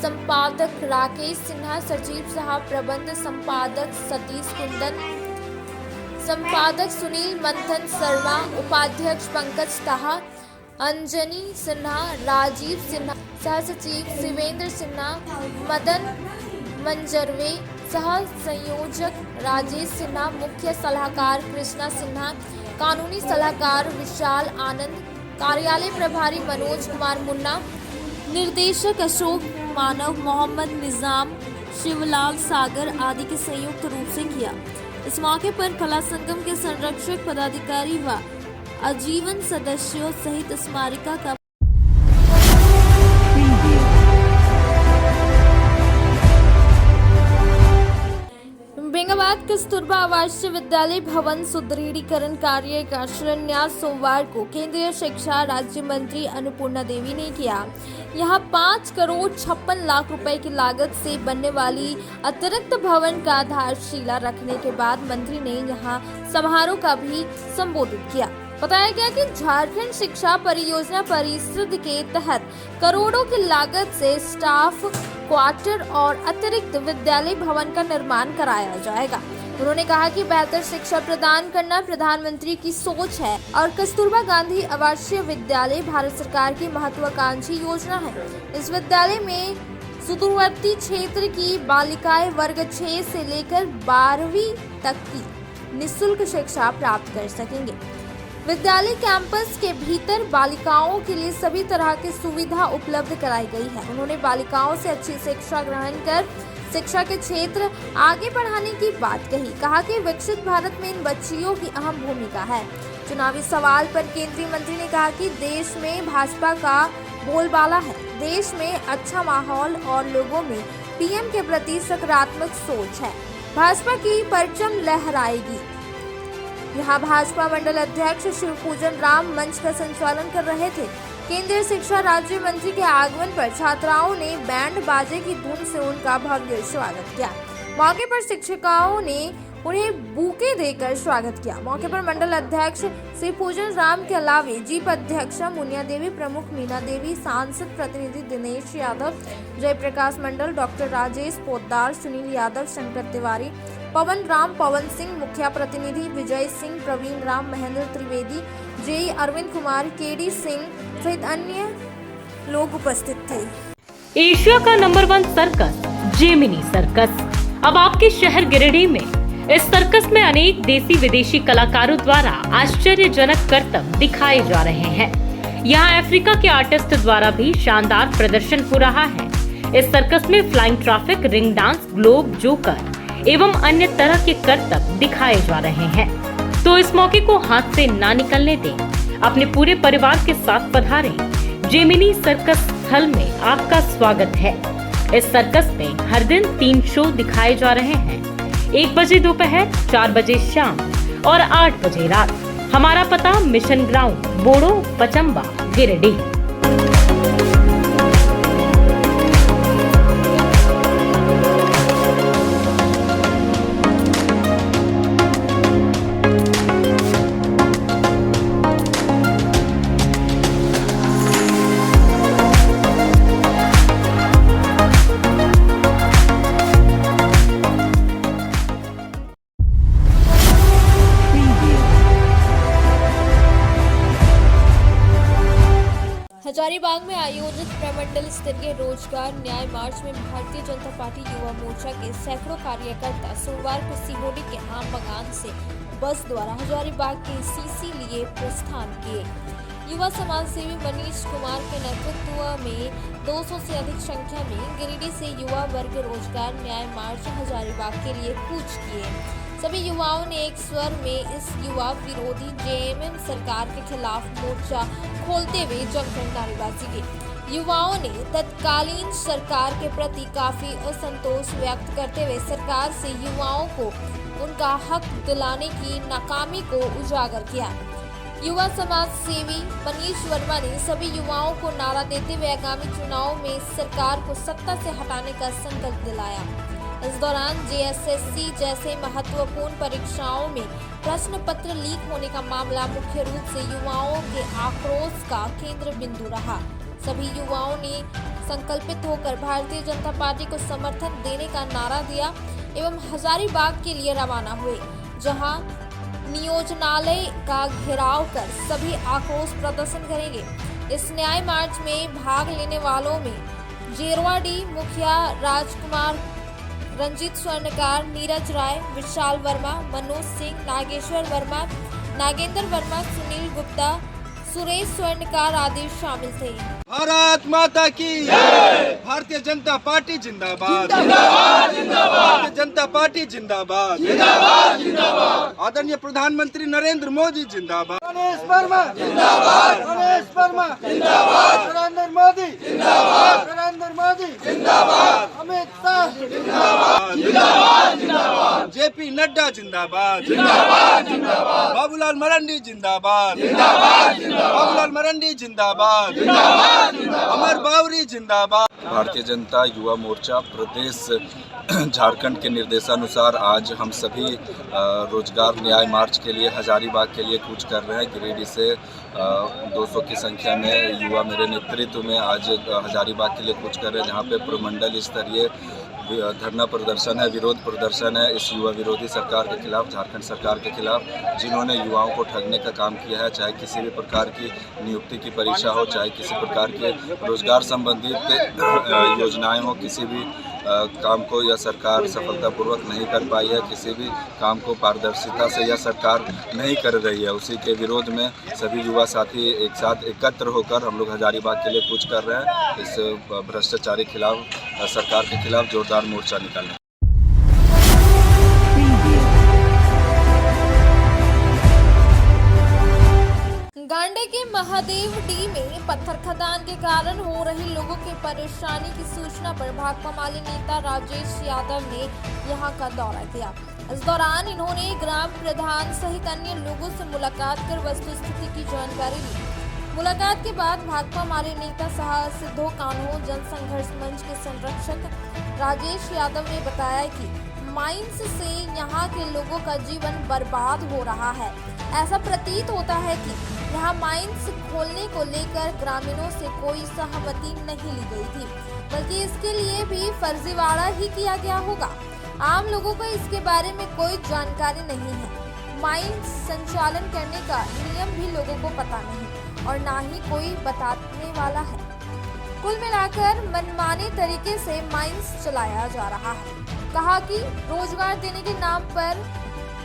संपादक राकेश सिन्हा, सचिव सह प्रबंध संपादक सतीश कुंदन, संपादक सुनील मंथन शर्मा, उपाध्यक्ष पंकज ताहा, अंजनी सिन्हा, राजीव सिन्हा, सह सचिव शिवेंद्र सिन्हा, मदन मंजरवे, सह संयोजक राजेश सिन्हा, मुख्य सलाहकार कृष्णा सिन्हा, कानूनी सलाहकार विशाल आनंद, कार्यालय प्रभारी मनोज कुमार मुन्ना, निर्देशक अशोक मानव, मोहम्मद निजाम, शिवलाल सागर आदि के संयुक्त रूप से किया। इस मौके पर कला संगम के संरक्षक पदाधिकारी व आजीवन सदस्यों सहित स्मारिका का बेंगाबाद कस्तूरबा आवासीय विद्यालय भवन सुदृढ़ीकरण कार्य का शिलान्यास सोमवार को केंद्रीय शिक्षा राज्य मंत्री अन्नपूर्णा देवी ने किया। यहां 5 करोड़ 56 लाख रुपए की लागत से बनने वाली अतिरिक्त भवन का आधारशिला रखने के बाद मंत्री ने यहां समारोह का भी संबोधित किया। बताया गया कि झारखंड शिक्षा परियोजना परिषद के तहत करोड़ों की लागत से स्टाफ क्वार्टर और अतिरिक्त विद्यालय भवन का निर्माण कराया जाएगा। उन्होंने कहा कि बेहतर शिक्षा प्रदान करना प्रधानमंत्री की सोच है और कस्तूरबा गांधी आवासीय विद्यालय भारत सरकार की महत्वाकांक्षी योजना है। इस विद्यालय में सुदूरवर्ती क्षेत्र की बालिकाएं वर्ग 6 से लेकर 12वीं तक की निःशुल्क शिक्षा प्राप्त कर सकेंगे। विद्यालय कैंपस के भीतर बालिकाओं के लिए सभी तरह की सुविधा उपलब्ध कराई गई है। उन्होंने बालिकाओं से अच्छी शिक्षा ग्रहण कर शिक्षा के क्षेत्र आगे बढ़ाने की बात कही। कहा कि विकसित भारत में इन बच्चियों की अहम भूमिका है। चुनावी सवाल पर केंद्रीय मंत्री ने कहा कि देश में भाजपा का बोलबाला है। देश में अच्छा माहौल और लोगों में पीएम के प्रति सकारात्मक सोच है। भाजपा की परचम लहराएगी। यहाँ भाजपा मंडल अध्यक्ष शिवपूजन राम मंच का संचालन कर रहे थे। केंद्रीय शिक्षा राज्य मंत्री के आगमन पर छात्राओं ने बैंड बाजे की धुन से उनका भव्य स्वागत किया। मौके पर शिक्षिकाओं ने उन्हें बुके देकर स्वागत किया। मौके पर मंडल अध्यक्ष शिवपूजन राम के अलावे जीप अध्यक्ष मुनिया देवी, प्रमुख मीना देवी, सांसद प्रतिनिधि दिनेश यादव, जयप्रकाश मंडल, डॉक्टर राजेश पोद्दार, सुनील यादव, शंकर तिवारी, पवन राम, पवन सिंह, मुखिया प्रतिनिधि विजय सिंह, प्रवीण राम, महेंद्र त्रिवेदी, जेई अरविंद कुमार, केडी सिंह सहित अन्य लोग उपस्थित थे। एशिया का नंबर 1 सर्कस जेमिनी सर्कस अब आपके शहर गिरिडीह में। इस सर्कस में अनेक देसी विदेशी कलाकारों द्वारा आश्चर्यजनक करतब दिखाए जा रहे हैं। यहाँ अफ्रीका के आर्टिस्ट द्वारा भी शानदार प्रदर्शन हो रहा है। इस सर्कस में flying traffic, ring dance, globe, joker एवं अन्य तरह के करतब दिखाए जा रहे हैं। तो इस मौके को हाथ से ना निकलने दें। अपने पूरे परिवार के साथ पधारें। जेमिनी सर्कस स्थल में आपका स्वागत है। इस सर्कस में हर दिन 3 शो दिखाए जा रहे हैं। 1 बजे दोपहर, 4 बजे शाम और 8 बजे रात। हमारा पता मिशन ग्राउंड, बोड़ो, पचम्बा, गिरिडीह। हजारीबाग में आयोजित प्रमंडल स्तरीय रोजगार न्याय मार्च में भारतीय जनता पार्टी युवा मोर्चा के सैकड़ों कार्यकर्ता सोमवार को सीहोडी के आम बगान से बस द्वारा हजारीबाग के सीसी लिए प्रस्थान किए। युवा समाज सेवी मनीष कुमार के नेतृत्व में 200 से अधिक संख्या में गिरिडीह से युवा वर्ग रोजगार न्याय मार्च हजारीबाग के लिए कूच किए। सभी युवाओं ने एक स्वर में इस युवा विरोधी जेएमएम सरकार के खिलाफ मोर्चा खोलते हुए जमकर नारेबाजी की। युवाओं ने तत्कालीन सरकार के प्रति काफी असंतोष व्यक्त करते हुए सरकार से युवाओं को उनका हक दिलाने की नाकामी को उजागर किया। युवा समाज सेवी मनीष वर्मा ने सभी युवाओं को नारा देते हुए आगामी चुनाव में सरकार को सत्ता से हटाने का संकल्प दिलाया। इस दौरान जेएसएससी जैसे महत्वपूर्ण परीक्षाओं में प्रश्न पत्र लीक होने का मामला मुख्य रूप से युवाओं के आक्रोश का केंद्र बिंदु रहा। सभी युवाओं ने संकल्पित होकर भारतीय जनता पार्टी को समर्थन देने का नारा दिया एवं हजारीबाग के लिए रवाना हुए, जहां नियोजनालय का घेराव कर सभी आक्रोश प्रदर्शन करेंगे। इस न्याय मार्च में भाग लेने वालों में जेरवाडी मुखिया राजकुमार, रंजीत स्वर्णकार, नीरज राय, विशाल वर्मा, मनोज सिंह, नागेश्वर वर्मा, नागेंद्र वर्मा, सुनील गुप्ता, सुरेश स्वर्णकार आदि शामिल थे। भारत माता की जय। भारतीय जनता पार्टी जिंदाबाद, जिंदाबाद, जिंदाबाद। भारतीय जनता पार्टी जिंदाबाद, जिंदाबाद, जिंदाबाद। आदरणीय प्रधानमंत्री नरेंद्र मोदी जिंदाबाद, गणेश वर्मा जिंदाबाद, गणेश वर्मा जिंदाबाद, नरेंद्र मोदी जिंदाबाद, नरेंद्र मोदी जिंदाबाद, अमित शाह जिंदाबाद, जिंदाबाद, जिंदाबाद। जेपी नड्डा जिंदाबाद, जिंदाबाद, जिंदाबाद। बाबूलाल मरांडी जिंदाबाद, जिंदाबाद, जिंदाबाद। बाबूलाल मरांडी जिंदाबाद, जिंदाबाद। अमर बावरी जिंदाबाद। भारतीय जनता युवा मोर्चा प्रदेश झारखंड के निर्देशानुसार आज हम सभी रोजगार न्याय मार्च के लिए हजारीबाग के लिए कूच कर रहे हैं। गिरिडीह से 200 की संख्या में युवा मेरे नेतृत्व में आज हजारीबाग के लिए कूच कर रहे हैं, जहां पे प्रमंडल स्तरीय धरना प्रदर्शन है, विरोध प्रदर्शन है इस युवा विरोधी सरकार के खिलाफ, झारखंड सरकार के खिलाफ, जिन्होंने युवाओं को ठगने का काम किया है। चाहे किसी भी प्रकार की नियुक्ति की परीक्षा हो, चाहे किसी प्रकार के रोजगार संबंधित योजनाएं हो, किसी भी काम को यह सरकार सफलतापूर्वक नहीं कर पाई है, किसी भी काम को पारदर्शिता से यह सरकार नहीं कर रही है। उसी के विरोध में सभी युवा साथी एक साथ एकत्र होकर हम लोग हजारीबाग के लिए कूच कर रहे हैं। इस भ्रष्टाचारी खिलाफ, सरकार के खिलाफ जोरदार मोर्चा निकालने। गांडे के महादेव डी में पत्थर खदान के कारण हो रही लोगों की परेशानी की सूचना पर भाकपा माले नेता राजेश यादव ने यहां का दौरा किया। इस दौरान इन्होंने ग्राम प्रधान सहित अन्य लोगों से मुलाकात कर वस्तुस्थिति की जानकारी ली। मुलाकात के बाद भाकपा माले नेता सह सिद्धो कान्हो जनसंघर्ष मंच के संरक्षक राजेश यादव ने बताया कि माइंस से यहाँ के लोगों का जीवन बर्बाद हो रहा है। ऐसा प्रतीत होता है कि यहाँ माइंस खोलने को लेकर ग्रामीणों से कोई सहमति नहीं ली गई थी, बल्कि इसके लिए भी फर्जीवाड़ा ही किया गया होगा। आम लोगों को इसके बारे में कोई जानकारी नहीं है। माइंस संचालन करने का नियम भी लोगों को पता नहीं और ना ही कोई बताने वाला है। कुल मिलाकर मनमाने तरीके से माइंस चलाया जा रहा है। कहा कि रोजगार देने के नाम पर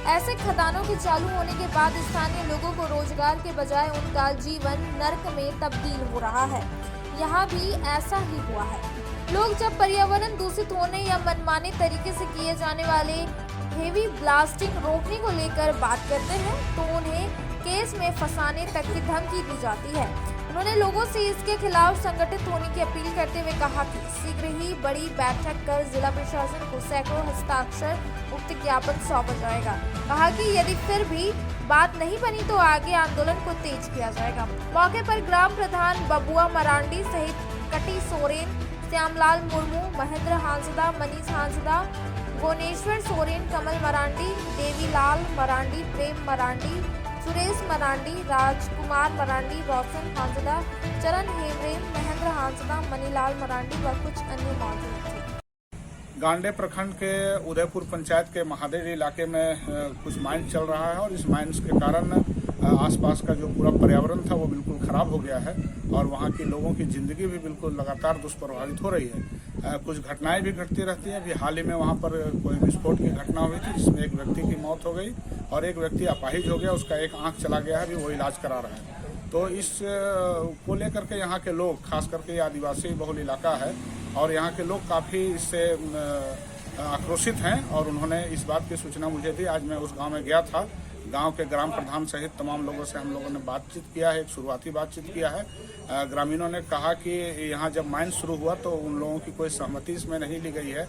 ऐसे खदानों के चालू होने के बाद स्थानीय लोगों को रोजगार के बजाय उनका जीवन नर्क में तब्दील हो रहा है। यहाँ भी ऐसा ही हुआ है। लोग जब पर्यावरण दूषित होने या मनमाने तरीके से किए जाने वाले हेवी ब्लास्टिंग रोकने को लेकर बात करते हैं तो उन्हें केस में फंसाने तक की धमकी दी जाती है। उन्होंने लोगों से इसके खिलाफ संगठित होने की अपील करते हुए कहा कि शीघ्र ही बड़ी बैठक कर जिला प्रशासन को सैकड़ों हस्ताक्षर उक्त ज्ञापन सौंपा जाएगा। कहा कि यदि फिर भी बात नहीं बनी तो आगे आंदोलन को तेज किया जाएगा। मौके पर ग्राम प्रधान बबुआ मरांडी सहित कटी सोरेन, श्यामलाल मुर्मू, महेंद्र हांसदा, मनीष हांसदा, गोनेश्वर सोरेन, कमल मरांडी, देवीलाल मरांडी, प्रेम मरांडी, सुरेश मरांडी, राजकुमार मरांडी, रोशन हांसदा, चरण हेमरे, महेंद्र हांसदा, मनीलाल मरांडी व कुछ अन्य मौजूद थे। गांडे प्रखंड के उदयपुर पंचायत के महादेव इलाके में कुछ माइंस चल रहा है और इस माइंस के कारण आसपास का जो पूरा पर्यावरण था वो बिल्कुल खराब हो गया है और वहाँ की लोगों की जिंदगी भी बिल्कुल लगातार दुष्प्रभावित हो रही है। कुछ घटनाएं भी घटती रहती हैं। अभी हाल ही में वहाँ पर कोई विस्फोट की घटना हुई थी जिसमें एक व्यक्ति की मौत हो गई और एक व्यक्ति अपाहिज हो गया, उसका एक आंख चला गया है, अभी वो इलाज करा रहा है। तो इस को लेकर के यहाँ के लोग, खास करके ये आदिवासी बहुल इलाका है और यहाँ के लोग काफ़ी इससे आक्रोशित हैं और उन्होंने इस बात की सूचना मुझे दी। आज मैं उस गांव में गया था। गांव के ग्राम प्रधान सहित तमाम लोगों से हम लोगों ने बातचीत किया है, एक शुरुआती बातचीत किया है। ग्रामीणों ने कहा कि यहाँ जब माइंस शुरू हुआ तो उन लोगों की कोई सहमति इसमें नहीं ली गई है,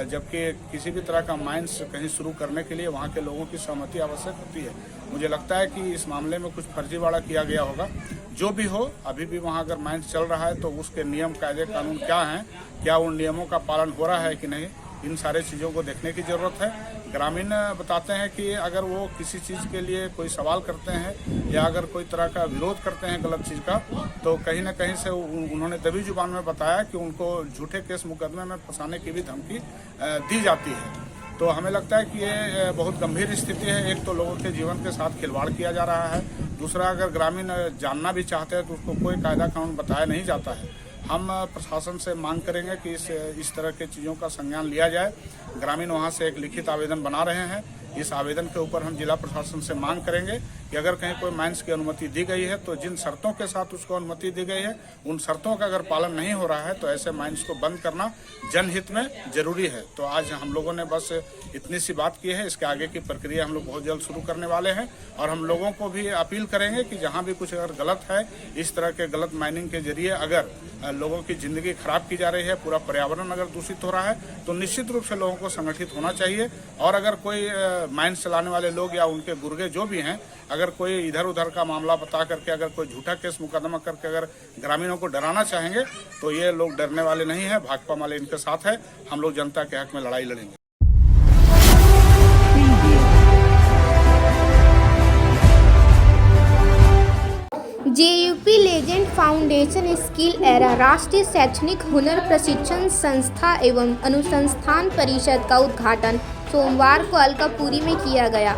जबकि किसी भी तरह का माइंस कहीं शुरू करने के लिए वहाँ के लोगों की सहमति आवश्यक होती है। मुझे लगता है कि इस मामले में कुछ फर्जीवाड़ा किया गया होगा। जो भी हो, अभी भी वहाँ अगर माइंस चल रहा है तो उसके नियम, कायदे, कानून क्या हैं, क्या उन नियमों का पालन हो रहा है कि नहीं, इन सारे चीज़ों को देखने की ज़रूरत है। ग्रामीण बताते हैं कि अगर वो किसी चीज़ के लिए कोई सवाल करते हैं या अगर कोई तरह का विरोध करते हैं गलत चीज़ का, तो कहीं ना कहीं से उन्होंने दबी जुबान में बताया कि उनको झूठे केस मुकदमे में फंसाने की भी धमकी दी जाती है। तो हमें लगता है कि ये बहुत गंभीर स्थिति है। एक तो लोगों के जीवन के साथ खिलवाड़ किया जा रहा है, दूसरा अगर ग्रामीण जानना भी चाहते हैं तो उसको कोई कायदा कानून बताया नहीं जाता है। हम प्रशासन से मांग करेंगे कि इस तरह के चीज़ों का संज्ञान लिया जाए। ग्रामीण वहाँ से एक लिखित आवेदन बना रहे हैं। इस आवेदन के ऊपर हम जिला प्रशासन से मांग करेंगे कि अगर कहीं कोई माइंस की अनुमति दी गई है तो जिन शर्तों के साथ उसको अनुमति दी गई है उन शर्तों का अगर पालन नहीं हो रहा है तो ऐसे माइंस को बंद करना जनहित में जरूरी है। तो आज हम लोगों ने बस इतनी सी बात की है। इसके आगे की प्रक्रिया हम लोग बहुत जल्द शुरू करने वाले हैं और हम लोगों को भी अपील करेंगे कि जहाँ भी कुछ अगर गलत है, इस तरह के गलत माइनिंग के जरिए अगर लोगों की जिंदगी खराब की जा रही है, पूरा पर्यावरण अगर दूषित हो रहा है, तो निश्चित रूप से लोगों को संगठित होना चाहिए। और अगर कोई माइंस चलाने वाले लोग या उनके गुर्गे जो भी हैं, अगर कोई इधर उधर का मामला बता करके अगर कोई झूठा केस मुकदमा करके अगर ग्रामीणों को डराना चाहेंगे तो ये लोग डरने वाले नहीं है। भाकपा वाले इनके साथ है। हम लोग जनता के हक में लड़ाई लड़ेंगे। जेयूपी लेजेंड फाउंडेशन स्किल एरा राष्ट्रीय शैक्षणिक हुनर प्रशिक्षण संस्था एवं अनुसंधान परिषद का उद्घाटन सोमवार को अलकापुरी में किया गया।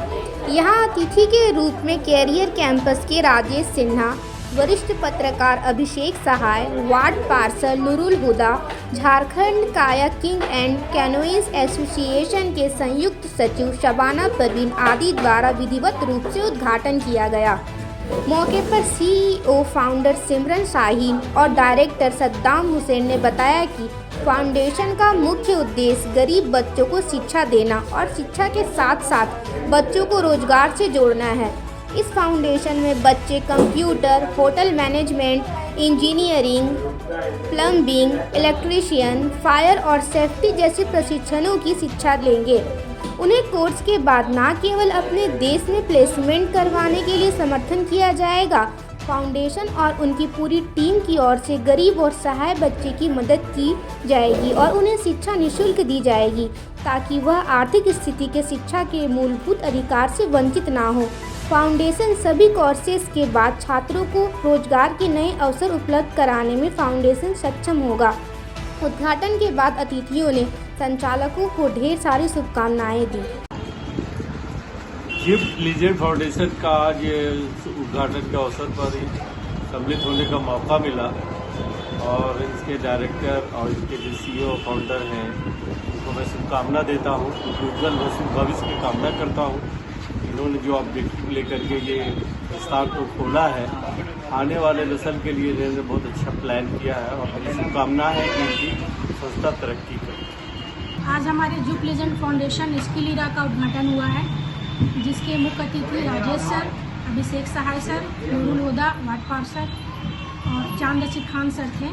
यहां अतिथि के रूप में कैरियर कैंपस के राजेश सिन्हा, वरिष्ठ पत्रकार अभिषेक सहाय, वार्ड पार्षद Nurul Huda, Jharkhand kayaking and canoeing association के संयुक्त सचिव शबाना परवीन आदि द्वारा विधिवत रूप से उद्घाटन किया गया। मौके पर सीईओ फाउंडर सिमरन शाहीन और डायरेक्टर सद्दाम हुसैन ने बताया कि फाउंडेशन का मुख्य उद्देश्य गरीब बच्चों को शिक्षा देना और शिक्षा के साथ साथ बच्चों को रोजगार से जोड़ना है। इस फाउंडेशन में बच्चे computer, hotel management, engineering, plumbing, electrician, fire और सेफ्टी जैसे प्रशिक्षणों की शिक्षा लेंगे। उन्हें कोर्स के बाद न केवल अपने देश में प्लेसमेंट करवाने के लिए समर्थन किया जाएगा, फाउंडेशन और उनकी पूरी टीम की ओर से गरीब और सहाय बच्चे की मदद की जाएगी और उन्हें शिक्षा निःशुल्क दी जाएगी ताकि वह आर्थिक स्थिति के शिक्षा के मूलभूत अधिकार से वंचित ना हो। फाउंडेशन सभी कोर्सेज के बाद छात्रों को रोजगार के नए अवसर उपलब्ध कराने में फाउंडेशन सक्षम होगा। उद्घाटन के बाद अतिथियों ने संचालकों को ढेर सारी शुभकामनाएं दी। गिफ्ट लीजेंड फाउंडेशन का आज ये उद्घाटन के अवसर पर सम्मिलित होने का मौका मिला और इसके डायरेक्टर और इसके जो सीईओ फाउंडर हैं उनको मैं शुभकामना देता हूँ, उज्ज्वल भविष्य की कामना करता हूँ। इन्होंने जो ऑब्जेक्टिव लेकर के ये संस्थान को खोला है, आने वाले नस्ल के लिए इन्होंने बहुत अच्छा प्लान किया है और हमें शुभकामना है कि इनकी संस्था तरक्की करे। आज हमारे जुप लेजेंड फाउंडेशन स्किल एरा का उद्घाटन हुआ है, जिसके मुख्य अतिथि राजेश सर, अभिषेक सहाय सर, नूरुल हुदा वार्ड पार्षद और चांद रशीद खान सर थे।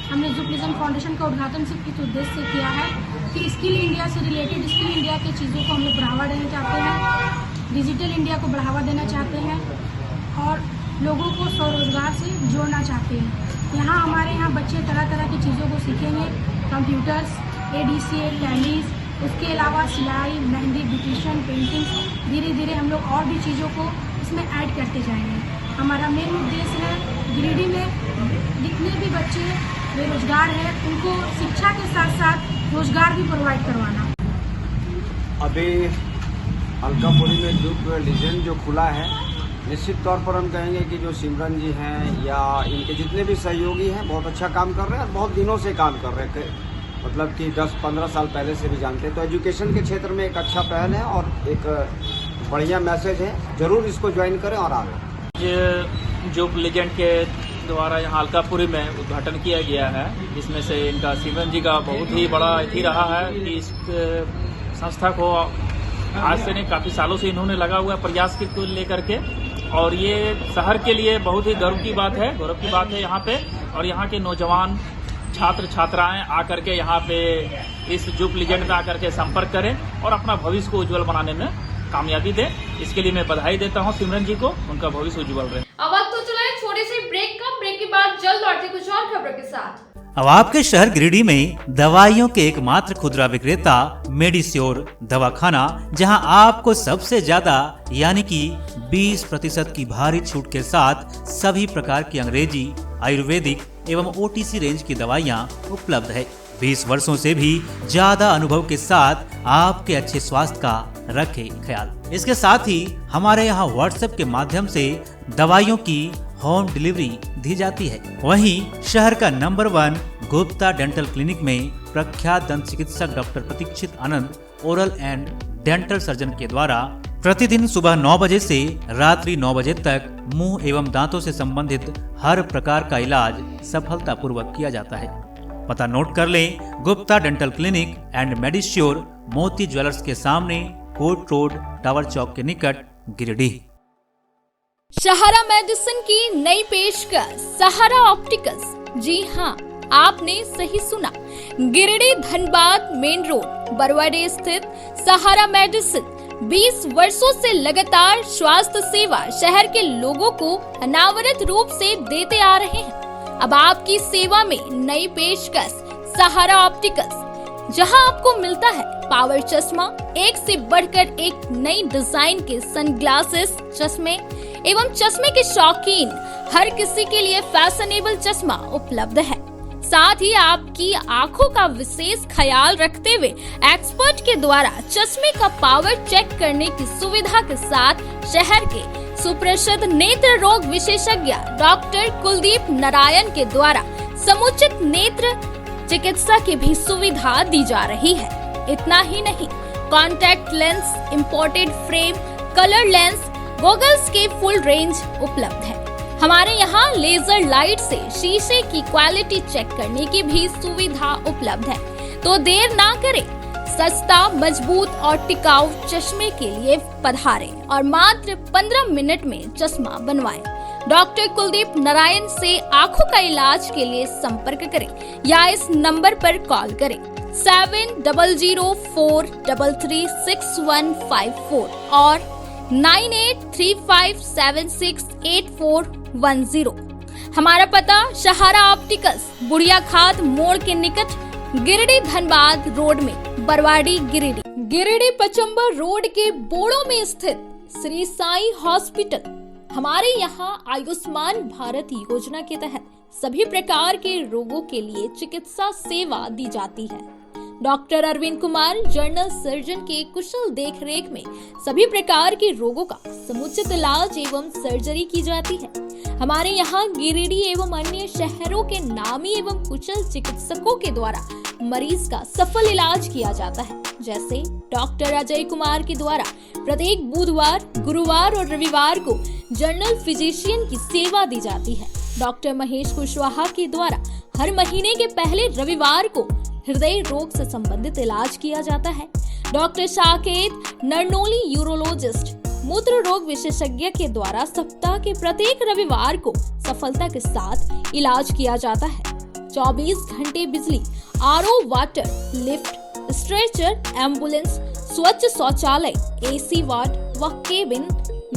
हमने जुप लेजेंड फाउंडेशन का उद्घाटन सिर्फ इस उद्देश्य से किया है कि स्किल इंडिया से रिलेटेड स्किल इंडिया की चीज़ों को हम लोग बढ़ावा देना चाहते हैं, डिजिटल इंडिया को बढ़ावा देना चाहते हैं और लोगों को स्वरोजगार से जोड़ना चाहते हैं। हमारे यहाँ बच्चे तरह तरह की चीज़ों को सीखेंगे, कंप्यूटर्स, ADCA, टैलीज, उसके अलावा सिलाई, मेहंदी, ब्यूटिशियन, पेंटिंग, धीरे धीरे हम लोग और भी चीज़ों को इसमें ऐड करते जाएंगे। हमारा मेन उद्देश्य है गिरिडीह में जितने भी बच्चे बेरोजगार हैं उनको शिक्षा के साथ साथ रोजगार भी प्रोवाइड करवाना। अभी अलकापुरी में जुप लेजेंड जो खुला है, निश्चित तौर पर हम कहेंगे कि जो सिमरन जी हैं या इनके जितने भी सहयोगी हैं बहुत अच्छा काम कर रहे हैं और बहुत दिनों से काम कर रहे थे, मतलब कि 10-15 साल पहले से भी जानते हैं। तो एजुकेशन के क्षेत्र में एक अच्छा पहल है और एक बढ़िया मैसेज है, ज़रूर इसको ज्वाइन करें और आगे। ये जुप लेजेंड के द्वारा यहाँ अलकापुरी में उद्घाटन किया गया है, जिसमें से इनका सिमरन जी का बहुत ही बड़ा ही रहा है कि इस संस्था को आज से नहीं काफ़ी सालों से इन्होंने लगा हुआ प्रयास को लेकर के, और ये शहर के लिए बहुत ही गौरव की बात है यहाँ पे। और यहाँ के नौजवान छात्र छात्राएं आकर के यहाँ पे इस जुप लेजेंड में आकर के संपर्क करें और अपना भविष्य को उज्जवल बनाने में कामयाबी दें। इसके लिए मैं बधाई देता हूँ सिमरन जी को, उनका भविष्य उज्जवल रहे। अब वक्त तो चला है छोटे से ब्रेक का। ब्रेक के बाद जल्द लौटते कुछ और खबरों के साथ। अब आपके शहर गिरिडीह में दवाइयों के एकमात्र खुदरा विक्रेता मेडिश्योर दवाखाना, जहां आपको सबसे ज्यादा यानी कि 20% की भारी छूट के साथ सभी प्रकार की अंग्रेजी, आयुर्वेदिक एवं OTC रेंज की दवाइयां उपलब्ध है। 20 वर्षों से भी ज्यादा अनुभव के साथ आपके अच्छे स्वास्थ्य का रखे ख्याल। इसके साथ ही हमारे यहाँ व्हाट्सएप के माध्यम से दवाइयों की होम डिलीवरी दी जाती है। वहीं शहर का नंबर 1 गुप्ता डेंटल क्लिनिक में प्रख्यात दंत चिकित्सक doctor Pratikshit Anand oral and dental surgeon के द्वारा प्रतिदिन सुबह 9 बजे से रात्रि 9 बजे तक मुंह एवं दांतों से संबंधित हर प्रकार का इलाज सफलतापूर्वक किया जाता है। पता नोट कर लें, गुप्ता डेंटल क्लिनिक एंड मेडिश्योर, मोती ज्वेलर्स के सामने, कोर्ट रोड, टावर चौक के निकट, गिरिडीह। सहारा मेडिसिन की नई पेशकश सहारा ऑप्टिकल्स। जी हाँ, आपने सही सुना। गिरिडीह धनबाद मेन रोड बरवाडे स्थित सहारा मेडिसिन 20 वर्षों से लगातार स्वास्थ्य सेवा शहर के लोगों को अनावरत रूप से देते आ रहे हैं। अब आपकी सेवा में नई पेशकश सहारा ऑप्टिकल्स, जहां आपको मिलता है पावर चश्मा, एक से बढ़कर एक नई डिजाइन के सनग्लासेस चश्मे एवं चश्मे के शौकीन हर किसी के लिए फैशनेबल चश्मा उपलब्ध है। साथ ही आपकी आंखों का विशेष ख्याल रखते हुए एक्सपर्ट के द्वारा चश्मे का पावर चेक करने की सुविधा के साथ शहर के सुप्रसिद्ध नेत्र रोग विशेषज्ञ डॉक्टर कुलदीप नारायण के द्वारा समुचित नेत्र चिकित्सा की भी सुविधा दी जा रही है। इतना ही नहीं, contact lens, imported frame, colour lens, goggles के फुल रेंज उपलब्ध है। हमारे यहाँ लेजर लाइट से शीशे की क्वालिटी चेक करने की भी सुविधा उपलब्ध है। तो देर ना करें, सस्ता, मजबूत और टिकाऊ चश्मे के लिए पधारें और मात्र 15 मिनट में चश्मा बनवाएं। डॉक्टर कुलदीप नारायण से आंखों का इलाज के लिए संपर्क करें या इस नंबर पर कॉल करें 7004336154 और 9835768410। हमारा पता सहारा ऑप्टिकल्स, बुढ़िया खाद मोड़ के निकट, गिरिडीह धनबाद रोड में, बरवाडी गिरिडीह। गिरिडीह पचम्बर रोड के बोड़ो में स्थित श्री साई हॉस्पिटल। हमारे यहाँ आयुष्मान भारत योजना के तहत सभी प्रकार के रोगों के लिए चिकित्सा सेवा दी जाती है। Doctor Arvind Kumar general surgeon के कुशल देखरेख में सभी प्रकार के रोगों का समुचित इलाज एवं सर्जरी की जाती है। हमारे यहाँ गिरिडीह एवं अन्य शहरों के नामी एवं कुशल चिकित्सकों के द्वारा मरीज का सफल इलाज किया जाता है। जैसे डॉक्टर अजय कुमार के द्वारा प्रत्येक बुधवार, गुरुवार और रविवार को जनरल फिजिशियन की सेवा दी जाती है। डॉक्टर महेश कुशवाहा के द्वारा हर महीने के पहले रविवार को हृदय रोग से संबंधित इलाज किया जाता है। डॉक्टर साकेत नरनोली यूरोलॉजिस्ट मूत्र रोग विशेषज्ञ के द्वारा सप्ताह के प्रत्येक रविवार को सफलता के साथ इलाज किया जाता है। 24 घंटे बिजली, RO water, lift, stretcher, ambulance, स्वच्छ शौचालय, एसी वार्ड व केबिन,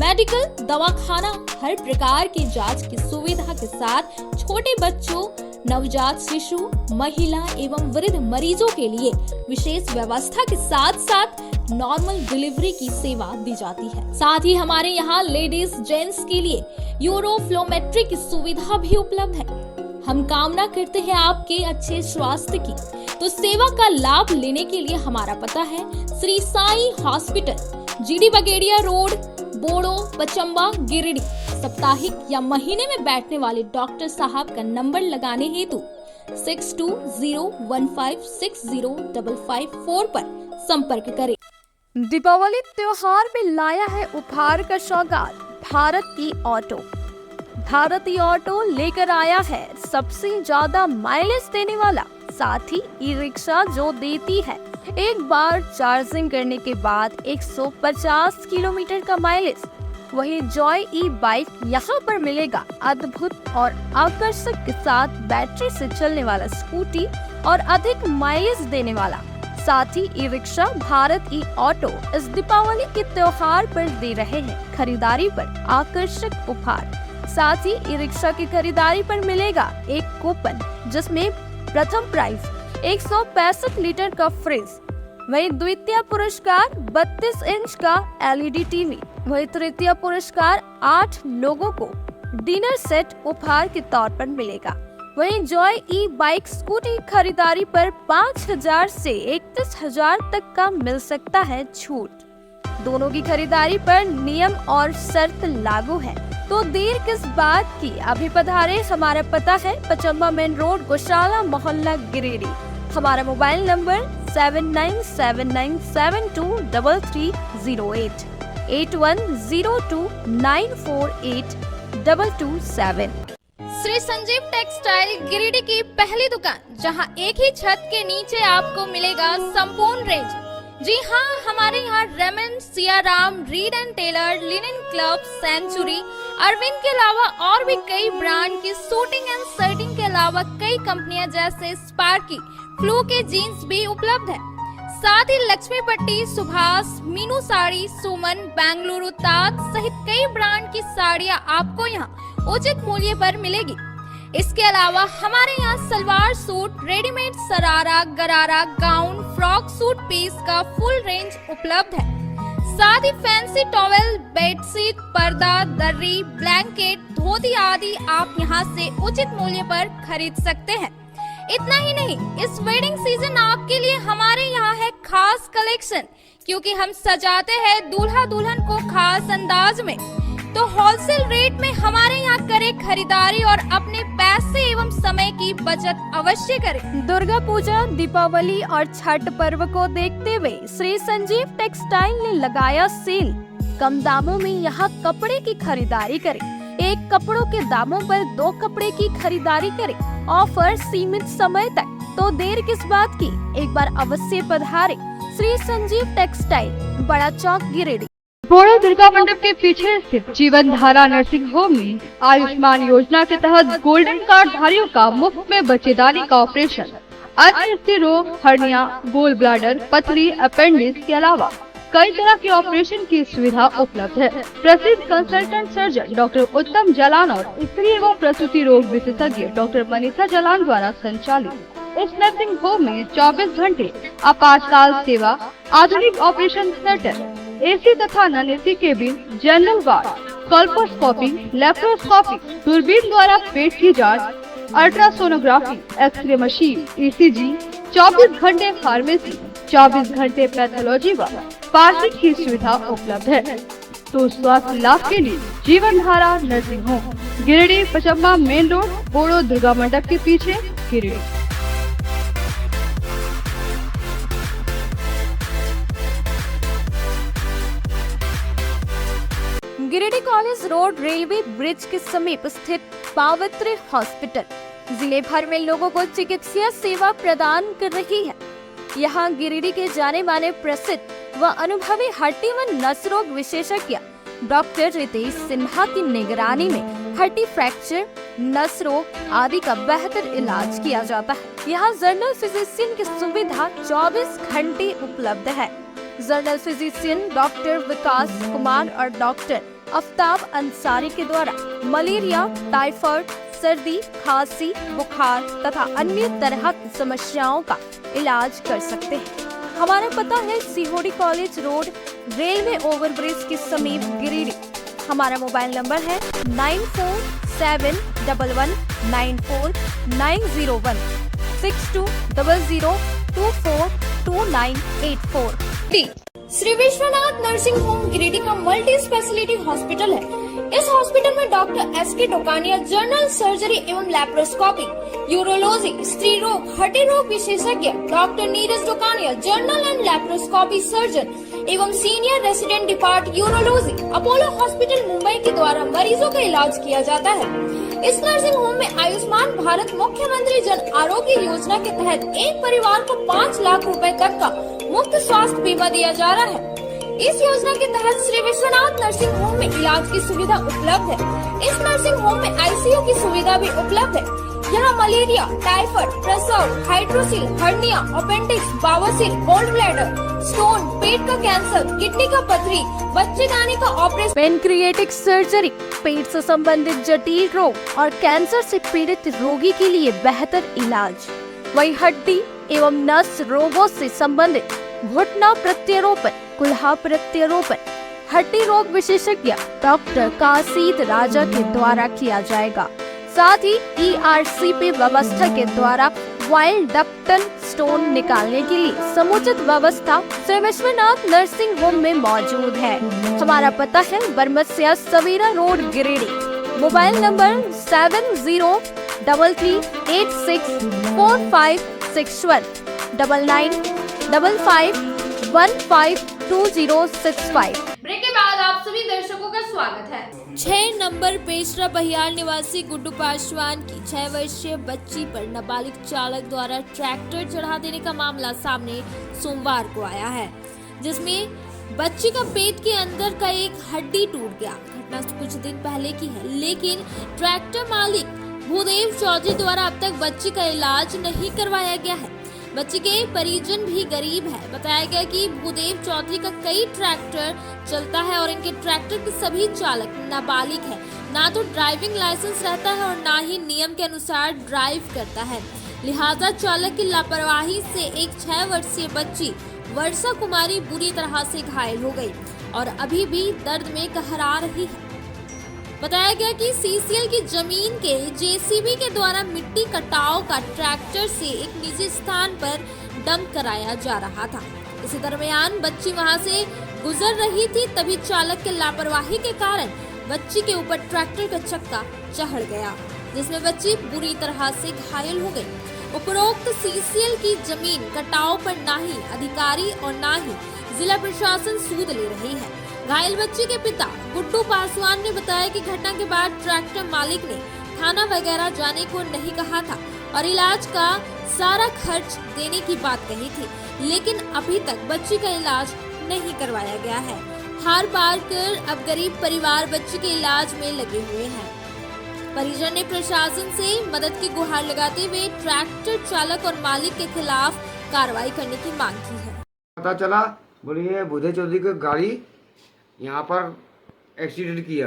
मेडिकल, दवाखाना, हर प्रकार की जांच की सुविधा के साथ छोटे बच्चों, नवजात शिशु, महिला एवं वृद्ध मरीजों के लिए विशेष व्यवस्था के साथ साथ नॉर्मल डिलीवरी की सेवा दी जाती है। साथ ही हमारे यहाँ लेडीज जेंट्स के लिए यूरोफ्लोमेट्री की सुविधा भी उपलब्ध है। हम कामना करते हैं आपके अच्छे स्वास्थ्य की, तो सेवा का लाभ लेने के लिए हमारा पता है Shri Sai hospital, GD Bagedia road, Bodo, Pachamba, Giridih. साप्ताहिक या महीने में बैठने वाले डॉक्टर साहब का नंबर लगाने हेतु 6201560554 पर संपर्क करें। दीपावली त्योहार में लाया है उपहार का सौगात भारती ऑटो। भारती ऑटो लेकर आया है सबसे ज्यादा माइलेज देने वाला, साथ ही ई रिक्शा जो देती है एक बार चार्जिंग करने के बाद 150 किलोमीटर का माइलेज। वही जॉय ई बाइक यहाँ पर मिलेगा अद्भुत और आकर्षक के साथ बैटरी से चलने वाला स्कूटी और अधिक माइलेज देने वाला। साथ ही ई रिक्शा भारत ई ऑटो इस दीपावली के त्योहार पर दे रहे हैं खरीदारी पर आकर्षक उपहार। साथ ही ई रिक्शा की खरीदारी पर मिलेगा एक कूपन, जिसमें प्रथम प्राइज 165 लीटर का फ्रिज, वही द्वितीय पुरस्कार 32 इंच का एलईडी टीवी, वही तृतीय पुरस्कार 8 लोगों को डिनर सेट उपहार के तौर पर मिलेगा। वहीं जॉय ई बाइक स्कूटी खरीदारी पर 5,000 से 31,000 तक का मिल सकता है छूट। दोनों की खरीदारी पर नियम और शर्त लागू है, तो देर किस बात की, अभी पधारे। हमारा पता है पचम्बा मेन रोड, गौशाला मोहल्ला, गिरिडीह। हमारा mobile number 7979723308 8102948227। Shri Sanjeev textile Giridih की पहली दुकान, जहां एक ही छत के नीचे आपको मिलेगा संपूर्ण रेंज। जी हाँ, हमारे यहाँ Raymond, Siyaram, Reid and Taylor, Linen Club, Century, Arvind के अलावा और भी कई ब्रांड की सूटिंग एंड शर्टिंग के अलावा कई कंपनियां जैसे स्पार्की, फ्लू के जीन्स भी उपलब्ध है। साथ ही लक्ष्मी पट्टी, सुभाष, मीनू साड़ी, सुमन, बेंगलुरु ताज सहित कई ब्रांड की साड़ियां आपको यहाँ उचित मूल्य पर मिलेगी। इसके अलावा हमारे यहाँ सलवार सूट, रेडीमेड सरारा, गरारा, गाउन, फ्रॉक सूट पीस का फुल रेंज उपलब्ध है। साथ ही फैंसी टॉवेल, बेडशीट, पर्दा, दर्री, ब्लैंकेट, धोती आदि आप यहाँ से उचित मूल्य पर खरीद सकते हैं। इतना ही नहीं, इस वेडिंग सीजन आपके लिए हमारे यहाँ है खास कलेक्शन, क्योंकि हम सजाते हैं दूल्हा दुल्हन को खास अंदाज में। तो होलसेल रेट में हमारे यहाँ करें खरीदारी और अपने पैसे एवं समय की बचत अवश्य करें। दुर्गा पूजा, दीपावली और छठ पर्व को देखते हुए श्री संजीव टेक्सटाइल ने लगाया सेल। कम दामों में यहाँ कपड़े की खरीदारी करें। एक कपड़ों के दामों पर 2 कपड़े की खरीदारी करें। ऑफर सीमित समय तक, तो देर किस बात की, एक बार अवश्य पधारें। श्री संजीव टेक्सटाइल, बड़ा चौक, गिरिडीह। बोड़ो दुर्गा मंडप के पीछे स्थित जीवन धारा नर्सिंग होम में आयुष्मान योजना के तहत गोल्डन कार्ड धारियों का मुफ्त में बच्चेदानी का ऑपरेशन, अन्य रोग, हर्निया, गोल ब्लाडर, पथरी, अपेंडिक्स के अलावा कई तरह के ऑपरेशन की सुविधा उपलब्ध है। प्रसिद्ध कंसल्टेंट सर्जन डॉक्टर उत्तम जलान और स्त्री एवं प्रसूति रोग विशेषज्ञ डॉक्टर मनीषा जलान द्वारा संचालित इस नर्सिंग होम में 24 घंटे आपातकाल सेवा, आधुनिक ऑपरेशन थिएटर, एसी तथा non AC cabin, general ward, colposcopy, laparoscopy, दूरबीन द्वारा पेट की जांच, अल्ट्रासोनोग्राफी, एक्सरे मशीन, ईसीजी, 24 घंटे फार्मेसी, 24 घंटे पैथोलॉजी व पार्किंग की सुविधा उपलब्ध है। तो स्वास्थ्य लाभ के लिए Jeevan Dhara nursing home, Giridih, Pachamba main road, Bodo Durga Mandap के पीछे, Giridih. Giridih college road, railway bridge के समीप स्थित पावित्र हॉस्पिटल जिले भर में लोगों को चिकित्सा सेवा प्रदान कर रही है। यहाँ गिरिडीह के जाने माने प्रसिद्ध व अनुभवी हड्डी व नस रोग विशेषज्ञ डॉक्टर रितेश सिन्हा की निगरानी में हड्डी फ्रैक्चर, नस रोग आदि का बेहतर इलाज किया जाता है। यहाँ जनरल फिजिशियन की सुविधा 24 घंटे उपलब्ध है। जनरल फिजिशियन डॉक्टर विकास कुमार और डॉक्टर आफ्ताब अंसारी के द्वारा मलेरिया, टाइफाइड, सर्दी, खांसी, बुखार तथा अन्य तरह की समस्याओं का इलाज कर सकते हैं। हमारा पता है Sihodih college road, railway overbridge के समीप, गिरिडीह। हमारा मोबाइल नंबर है 9471194901 6200242984। श्री विश्वनाथ नर्सिंग होम गिरिडीह का मल्टी स्पेशलिटी हॉस्पिटल है। इस हॉस्पिटल में doctor S K. Tokania general surgery एवं लैप्रोस्कोपी, यूरोलॉजी, स्त्री रोग, हड्डी रोग विशेषज्ञ doctor Neeraj Tokania general and laparoscopy surgeon एवं senior resident depart urology Apollo hospital Mumbai के द्वारा मरीजों का इलाज किया जाता है। इस नर्सिंग होम में आयुष्मान भारत मुख्यमंत्री जन आरोग्य योजना के तहत एक परिवार को 5 लाख रुपए तक का मुफ्त स्वास्थ्य बीमा दिया जा रहा है। इस योजना के तहत श्री विश्वनाथ नर्सिंग होम में इलाज की सुविधा उपलब्ध है। इस नर्सिंग होम में आईसीयू की सुविधा भी उपलब्ध है। यहाँ मलेरिया, टाइफाइड, प्रसव, हाइड्रोसिल, हर्निया, अपेंडिक्स, बावसील, गोल्ड ब्लैडर, स्टोन, पेट का कैंसर, किडनी का पथरी, बच्चेदानी का ऑपरेशन, पेनक्रिएटिक सर्जरी, पेट से संबंधित जटिल रोग और कैंसर से पीड़ित रोगी के लिए बेहतर इलाज। वही हड्डी एवं नस रोगों से संबंधित घुटना प्रत्यारोपण, कुल्हा प्रत्यारोपण, हड्डी रोग विशेषज्ञ डॉक्टर कासिद राजा के द्वारा किया जाएगा। साथ ही ERCP व्यवस्था के द्वारा वाइल्ड डक्टन स्टोन निकालने के लिए समुचित व्यवस्था श्री विश्वनाथ नर्सिंग होम में मौजूद है। हमारा पता है Barmasia Savera road Giridih. Mobile number 7033864561 9955152065। Break के बाद आप सभी दर्शकों का स्वागत है। 6 नंबर पेशरा बहियार निवासी गुड्डू पासवान की 6 वर्षीय बच्ची पर नाबालिग चालक द्वारा ट्रैक्टर चढ़ा देने का मामला सामने सोमवार को आया है, जिसमें बच्ची का पेट के अंदर का एक हड्डी टूट गया। घटना कुछ दिन पहले की है, लेकिन ट्रैक्टर मालिक भूदेव चौधरी द्वारा अब तक बच्ची का इलाज नहीं करवाया गया है। बच्ची के परिजन भी गरीब है। बताया गया कि भूदेव चौधरी का कई ट्रैक्टर चलता है और इनके ट्रैक्टर के सभी चालक नाबालिग है। ना तो ड्राइविंग लाइसेंस रहता है और ना ही नियम के अनुसार ड्राइव करता है। लिहाजा चालक की लापरवाही से एक 6 वर्षीय बच्ची वर्षा कुमारी बुरी तरह से घायल हो गई और अभी भी दर्द में कहरा रही है। बताया गया कि CCL की जमीन के JCB के द्वारा मिट्टी कटाव का ट्रैक्टर से एक निजी स्थान पर डंप कराया जा रहा था। इसी दरमियान बच्ची वहां से गुजर रही थी, तभी चालक के लापरवाही के कारण बच्ची के ऊपर ट्रैक्टर का चक्का चढ़ गया, जिसमें बच्ची बुरी तरह से घायल हो गई। उपरोक्त CCL की जमीन कटाव पर ना ही अधिकारी और ना ही जिला प्रशासन सूद ले रही है। घायल बच्ची के पिता गुड्डू पासवान ने बताया कि घटना के बाद ट्रैक्टर मालिक ने थाना वगैरह जाने को नहीं कहा था और इलाज का सारा खर्च देने की बात कही थी, लेकिन अभी तक बच्ची का इलाज नहीं करवाया गया है। हार पार कर अब गरीब परिवार बच्ची के इलाज में लगे हुए हैं। परिजन ने प्रशासन से मदद की गुहार लगाते हुए ट्रैक्टर चालक और मालिक के खिलाफ कार्रवाई करने की मांग की है। पता चला बोलिए भूदेव चौधरी की गाड़ी यहाँ पर एक्सीडेंट किया,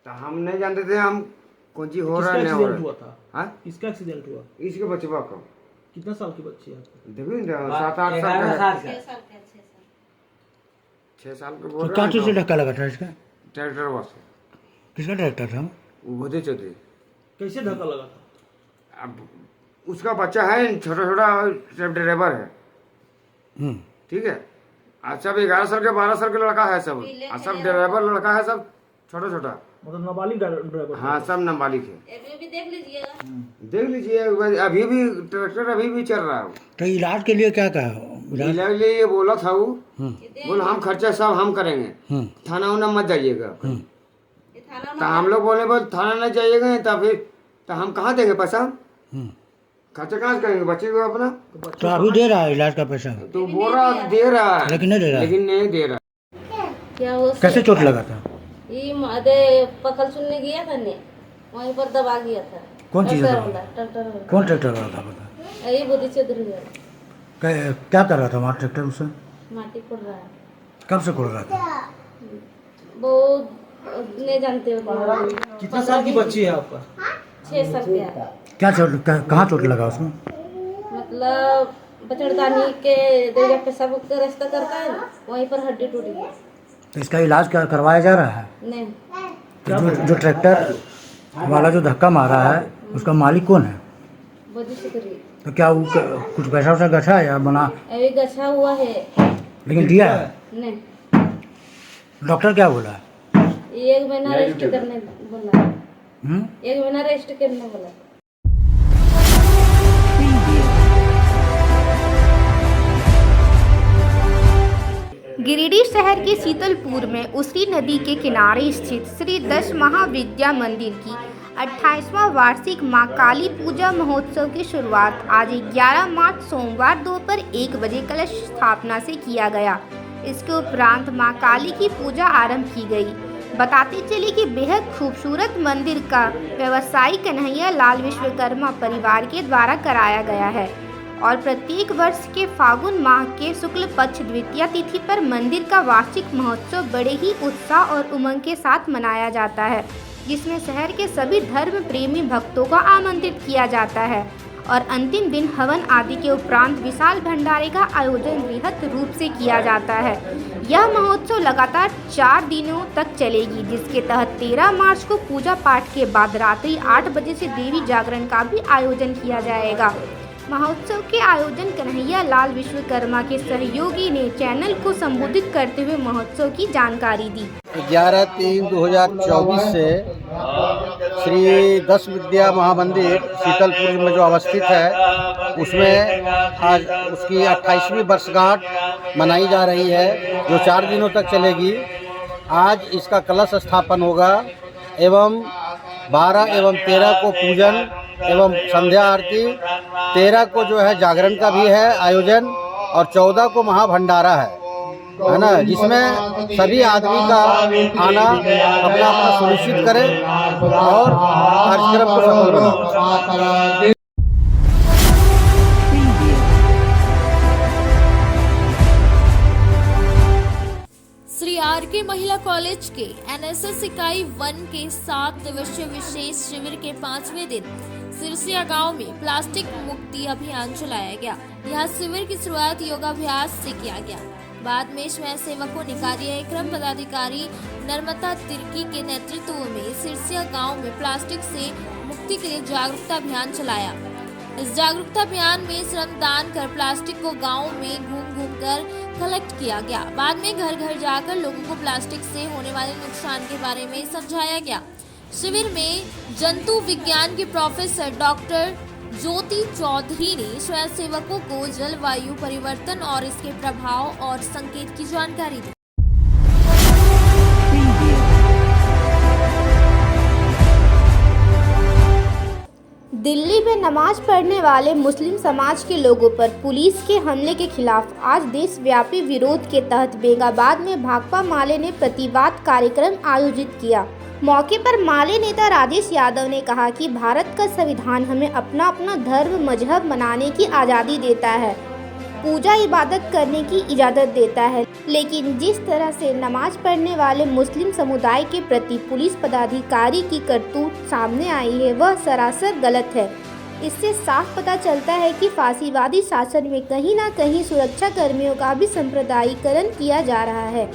तो हम नहीं जानते थे हम कौन चीज हो रहा है नहीं हो रहा हुआ था। हाँ? किसका एक्सीडेंट हुआ? इसके बच्चे का। कितना साल की बच्ची है? देखो 7-8 साल का है। 6 साल का बोल क्या चीज से धक्का लगा था इसका? Tractor bus. किसका ट्रैक्टर था? भूदेव चौधरी। कैसे धक्का लगा था? अब उसका बच्चा है, छोटा छोटा सब ड्राइवर है। ठीक है, आज सब 11 साल के 12 साल के लड़का है सब, और सब ड्राइवर लड़का है, सब छोटा छोटा, मतलब नाबालिग ड्राइवर। हाँ, सब नाबालिग है। भी देख लीजिएगा, देख लीजिए, अभी भी ट्रैक्टर अभी भी चल रहा है। तो इलाज के लिए क्या कहा? इलाज के लिए ये बोला था वो, बोल हम खर्चा सब हम करेंगे, थाना उना मत जाइएगा। तो हम लोग बोले बोल थाना नहीं जाइएगा, तो फिर तो हम कहाँ देंगे पैसा? खर्चा कहाँ से करेंगे बच्चे को अपना? तो अभी दे रहा है इलाज का पैसा? तो बोल रहा दे रहा है, लेकिन नहीं दे रहा। लेकिन नहीं दे रहा। क्या हो कैसे चोट लगा था? ये मादे पकड़ सुनने गया था ने, वहीं पर दबा गया था। कौन चीज? ट्रैक्टर। कौन ट्रैक्टर वाला था बता? यही बुद्धि चौधरी है। क्या कर रहा था वहाँ ट्रैक्टर उससे? माटी कोड़ रहा है। कब से कोड़ रहा था? वो नहीं जानते हो। कितना साल की बच्ची है आपका? 6 साल की है। क्या चोट, कहाँ चोट लगा उसमें? मतलब बचड़दानी के जगह पे सब रास्ता करता है ना, वहीं पर हड्डी टूट गई। तो इसका इलाज क्या करवाया जा रहा है? नहीं। तो जो ट्रैक्टर वाला जो धक्का मारा है उसका मालिक कौन है? बुद्धि चौधरी। तो क्या वो कुछ पैसा वैसा गछा है या बना? अभी गछा हुआ है, लेकिन दिया है? नहीं। डॉक्टर क्या बोला? 1 महीना रेस्ट करने बोला। 1 महीना रेस्ट करने बोला। गिरिडीह शहर के शीतलपुर में उसी नदी के किनारे स्थित श्री 10 महाविद्या मंदिर की 28वां वार्षिक मां काली पूजा महोत्सव की शुरुआत आज 11 मार्च सोमवार दोपहर 1 बजे कलश स्थापना से किया गया। इसके उपरांत मां काली की पूजा आरंभ की गई। बताते चले कि बेहद खूबसूरत मंदिर का व्यवसायी कन्हैया लाल विश्वकर्मा परिवार के द्वारा कराया गया है और प्रत्येक वर्ष के फागुन माह के शुक्ल पक्ष द्वितीया तिथि पर मंदिर का वार्षिक महोत्सव बड़े ही उत्साह और उमंग के साथ मनाया जाता है, जिसमें शहर के सभी धर्म प्रेमी भक्तों को आमंत्रित किया जाता है और अंतिम दिन हवन आदि के उपरांत विशाल भंडारे का आयोजन बृहद रूप से किया जाता है। यह महोत्सव लगातार 4 दिनों तक चलेगी, जिसके तहत 13 मार्च को पूजा पाठ के बाद रात्रि 8 बजे से देवी जागरण का भी आयोजन किया जाएगा। महोत्सव के आयोजन कन्हैया लाल विश्वकर्मा के सहयोगी ने चैनल को संबोधित करते हुए महोत्सव की जानकारी दी। 11/3/2024 से श्री 10 विद्या महामंदिर शीतलपुर में जो अवस्थित है उसमें आज उसकी 28वीं वर्षगांठ मनाई जा रही है, जो 4 दिनों तक चलेगी। आज इसका कलश स्थापन होगा एवं 12 एवं 13 को पूजन एवं संध्या आरती, 13 को जो है जागरण का भी है आयोजन और 14 को महाभंडारा है ना, जिसमें सभी आदमी का आना अपना अपना सुनिश्चित करें और कार्यक्रम को सफल बनाएं। श्री आर.के. महिला कॉलेज के एनएसएस इकाई 1 के 7 दिवसीय विशेष शिविर के 5वें दिन सिरसिया गांव में प्लास्टिक मुक्ति अभियान चलाया गया। यह शिविर की शुरुआत योगाभ्यास से किया गया। बाद में स्वयं सेवकों ने कार्यक्रम पदाधिकारी नर्मदा तिर्की के नेतृत्व में सिरसिया गांव में प्लास्टिक से मुक्ति के लिए जागरूकता अभियान चलाया। इस जागरूकता अभियान में श्रमदान कर प्लास्टिक को गाँव में घूम कर कलेक्ट किया गया। बाद में घर घर जाकर लोगों को प्लास्टिक से होने वाले नुकसान के बारे में समझाया गया। शिविर में जंतु विज्ञान के प्रोफेसर डॉक्टर ज्योति चौधरी ने स्वयंसेवकों को जलवायु परिवर्तन और इसके प्रभाव और संकेत की जानकारी दी। दिल्ली में नमाज पढ़ने वाले मुस्लिम समाज के लोगों पर पुलिस के हमले के खिलाफ आज देशव्यापी विरोध के तहत बेंगाबाद में भाकपा माले ने प्रतिवाद कार्यक्रम आयोजित किया। मौके पर माले नेता राजेश यादव ने कहा कि भारत का संविधान हमें अपना अपना धर्म मजहब मनाने की आज़ादी देता है, पूजा इबादत करने की इजाज़त देता है, लेकिन जिस तरह से नमाज पढ़ने वाले मुस्लिम समुदाय के प्रति पुलिस पदाधिकारी की करतूत सामने आई है वह सरासर गलत है। इससे साफ पता चलता है कि फासीवादी शासन में कहीं ना कहीं सुरक्षा कर्मियों का भी सांप्रदायिकरण किया जा रहा है।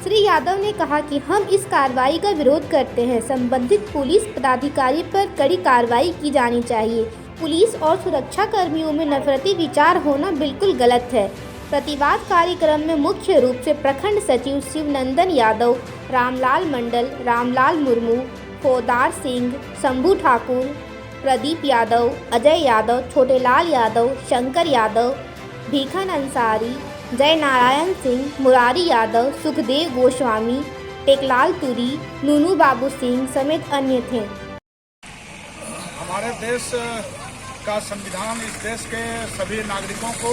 श्री यादव ने कहा कि हम इस कार्रवाई का विरोध करते हैं। संबंधित पुलिस पदाधिकारी पर कड़ी कार्रवाई की जानी चाहिए। पुलिस और सुरक्षा कर्मियों में नफरती विचार होना बिल्कुल गलत है। प्रतिवाद कार्यक्रम में मुख्य रूप से प्रखंड सचिव शिवनंदन यादव, रामलाल मंडल, रामलाल मुर्मू, फोदार सिंह, शंभू ठाकुर, प्रदीप यादव, अजय यादव, छोटेलाल यादव, शंकर यादव, भीखन अंसारी, जय नारायण सिंह, मुरारी यादव, सुखदेव गोस्वामी, टेकलाल तुरी, नूनू बाबू सिंह समेत अन्य थे। हमारे देश का संविधान इस देश के सभी नागरिकों को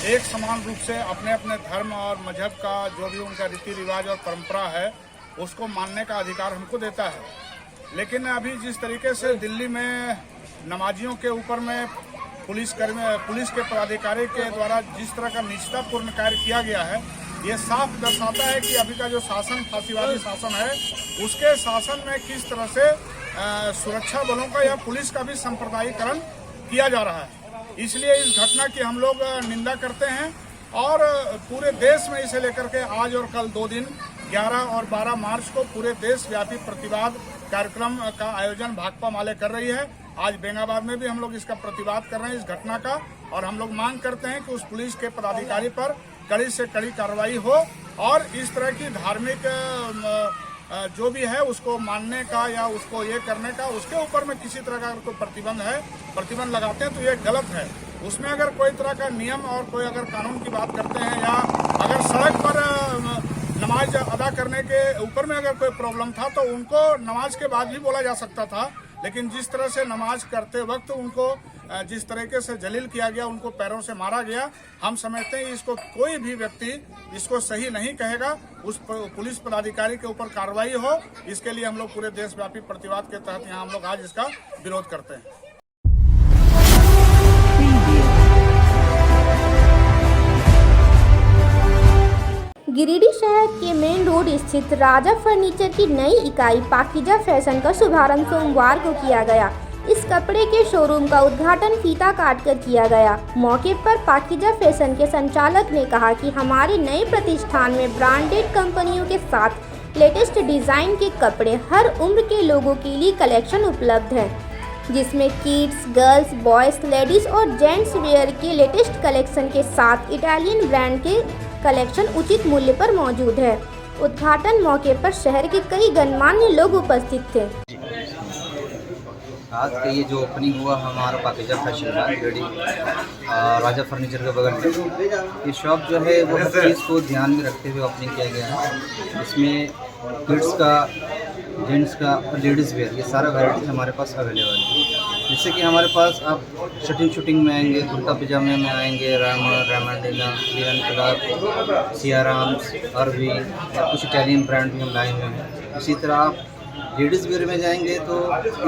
एक समान रूप से अपने अपने धर्म और मजहब का जो भी उनका रीति रिवाज और परंपरा है उसको मानने का अधिकार हमको देता है। लेकिन अभी जिस तरीके से दिल्ली में नमाजियों के ऊपर में पुलिस के पदाधिकारी के द्वारा जिस तरह का निष्ठापूर्ण कार्य किया गया है, ये साफ दर्शाता है कि अभी का जो शासन फासीवादी शासन है उसके शासन में किस तरह से सुरक्षा बलों का या पुलिस का भी सांप्रदायिकरण किया जा रहा है। इसलिए इस घटना की हम लोग निंदा करते हैं और पूरे देश में इसे लेकर के आज और कल 2 दिन 11 और 12 मार्च को पूरे देशव्यापी प्रतिवाद कार्यक्रम का आयोजन भाकपा माले कर रही है। आज बेंगाबाद में भी हम लोग इसका प्रतिवाद कर रहे हैं इस घटना का, और हम लोग मांग करते हैं कि उस पुलिस के पदाधिकारी पर कड़ी से कड़ी कार्रवाई हो और इस तरह की धार्मिक जो भी है उसको मानने का या उसको ये करने का उसके ऊपर में किसी तरह का अगर कोई प्रतिबंध लगाते हैं तो ये गलत है। उसमें अगर कोई तरह का नियम और कोई अगर कानून की बात करते हैं या अगर सड़क पर नमाज अदा करने के ऊपर में अगर कोई प्रॉब्लम था तो उनको नमाज के बाद भी बोला जा सकता था। लेकिन जिस तरह से नमाज करते वक्त उनको जिस तरीके से जलील किया गया, उनको पैरों से मारा गया, हम समझते हैं इसको कोई भी व्यक्ति इसको सही नहीं कहेगा। उस पुलिस पदाधिकारी के ऊपर कार्रवाई हो, इसके लिए हम लोग पूरे देशव्यापी प्रतिवाद के तहत यहाँ हम लोग आज इसका विरोध करते हैं। गिरिडीह शहर के मेन रोड स्थित राजा फर्नीचर की नई इकाई पाकिजा फैशन का शुभारंभ सोमवार को किया गया। इस कपड़े के शोरूम का उद्घाटन फीता काटकर किया गया। मौके पर पाकिजा फैशन के संचालक ने कहा कि हमारे नए प्रतिष्ठान में ब्रांडेड कंपनियों के साथ लेटेस्ट डिजाइन के कपड़े हर उम्र के लोगों के लिए कलेक्शन उपलब्ध है, जिसमें किड्स, गर्ल्स, बॉयज, लेडीज और जेंट्स वेयर के लेटेस्ट कलेक्शन के साथ इटालियन ब्रांड के कलेक्शन उचित मूल्य पर मौजूद है। उद्घाटन मौके पर शहर के कई गणमान्य लोग उपस्थित थे। आज का ये जो ओपनिंग हुआ हमारा पाकिजा फैशन रेडी राजा फर्नीचर के बगल में, ये शॉप जो है वो हर चीज़ को ध्यान में रखते हुए ओपनिंग किया गया है। इसमें किड्स का, जेंट्स का और लेडीज़ वेयर ये सारा वैरायटीज हमारे पास अवेलेबल है। जैसे कि हमारे पास आप शूटिंग में आएंगे, कुर्ता पजामे में आएंगे, रामाडीना, लियन क्लब, सियाराम्स, अरविंद और कुछ इटालियन ब्रांड भी हम लाए हुए हैं। इसी तरह आप लेडीज़ वेयर में जाएंगे तो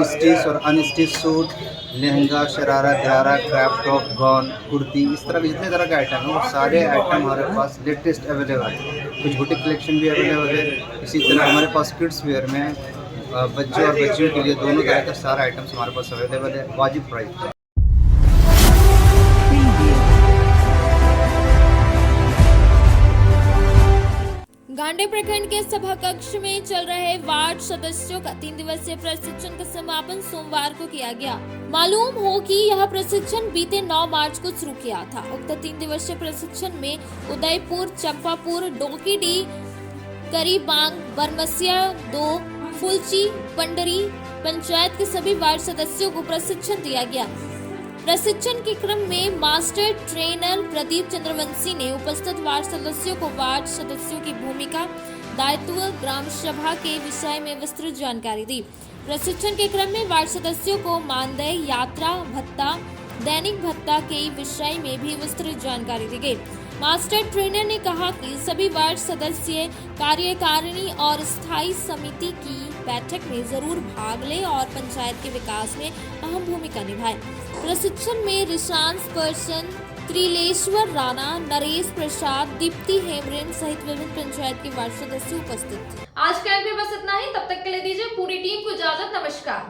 स्टिच और अनस्टिच सूट, लहंगा, शरारा, गरारा, क्रैप टॉप, गॉन, कुर्ती, इस तरह के जितने तरह के आइटम हैं वो सारे आइटम हमारे पास लेटेस्ट अवेलेबल है। कुछ बुटीक कलेक्शन भी अवेलेबल है। इसी तरह हमारे पास किड्स वेयर में बच्चों और बच्चियों के लिए दोनों तरह का सारा आइटम्स हमारे पास अवेलेबल है वाजिब प्राइस पर। गांडे प्रखंड के सभा कक्ष में चल रहे वार्ड सदस्यों का 3 दिवसीय प्रशिक्षण का समापन सोमवार को किया गया। मालूम हो कि यह प्रशिक्षण बीते 9 मार्च को शुरू किया था। उक्त 3 दिवसीय प्रशिक्षण में उदयपुर, चंपापुर, डोकीडी, करीबांग, बरमसिया 2, फुलची, पंडरी पंचायत के सभी वार्ड सदस्यों को प्रशिक्षण दिया गया। प्रशिक्षण के क्रम में मास्टर ट्रेनर प्रदीप चंद्रवंशी ने उपस्थित वार्ड सदस्यों को वार्ड सदस्यों की भूमिका, दायित्व, ग्राम सभा के विषय में विस्तृत जानकारी दी। प्रशिक्षण के क्रम में वार्ड सदस्यों को मानदेय, यात्रा भत्ता, दैनिक भत्ता के विषय में भी विस्तृत जानकारी दी गई। मास्टर ट्रेनर ने कहा कि सभी वार्ड सदस्य कार्यकारिणी और स्थायी समिति की बैठक में जरूर भाग लें और पंचायत के विकास में अहम भूमिका निभाएं। प्रशिक्षण में रिशांस पर्सन, त्रिलेश्वर राणा, नरेश प्रसाद, दीप्ति हेमरेन सहित विभिन्न पंचायत के वार्ड सदस्य उपस्थित थे। आज के अंक में बस इतना ही। तब तक के लिए दीजिए पूरी टीम को इजाजत। नमस्कार।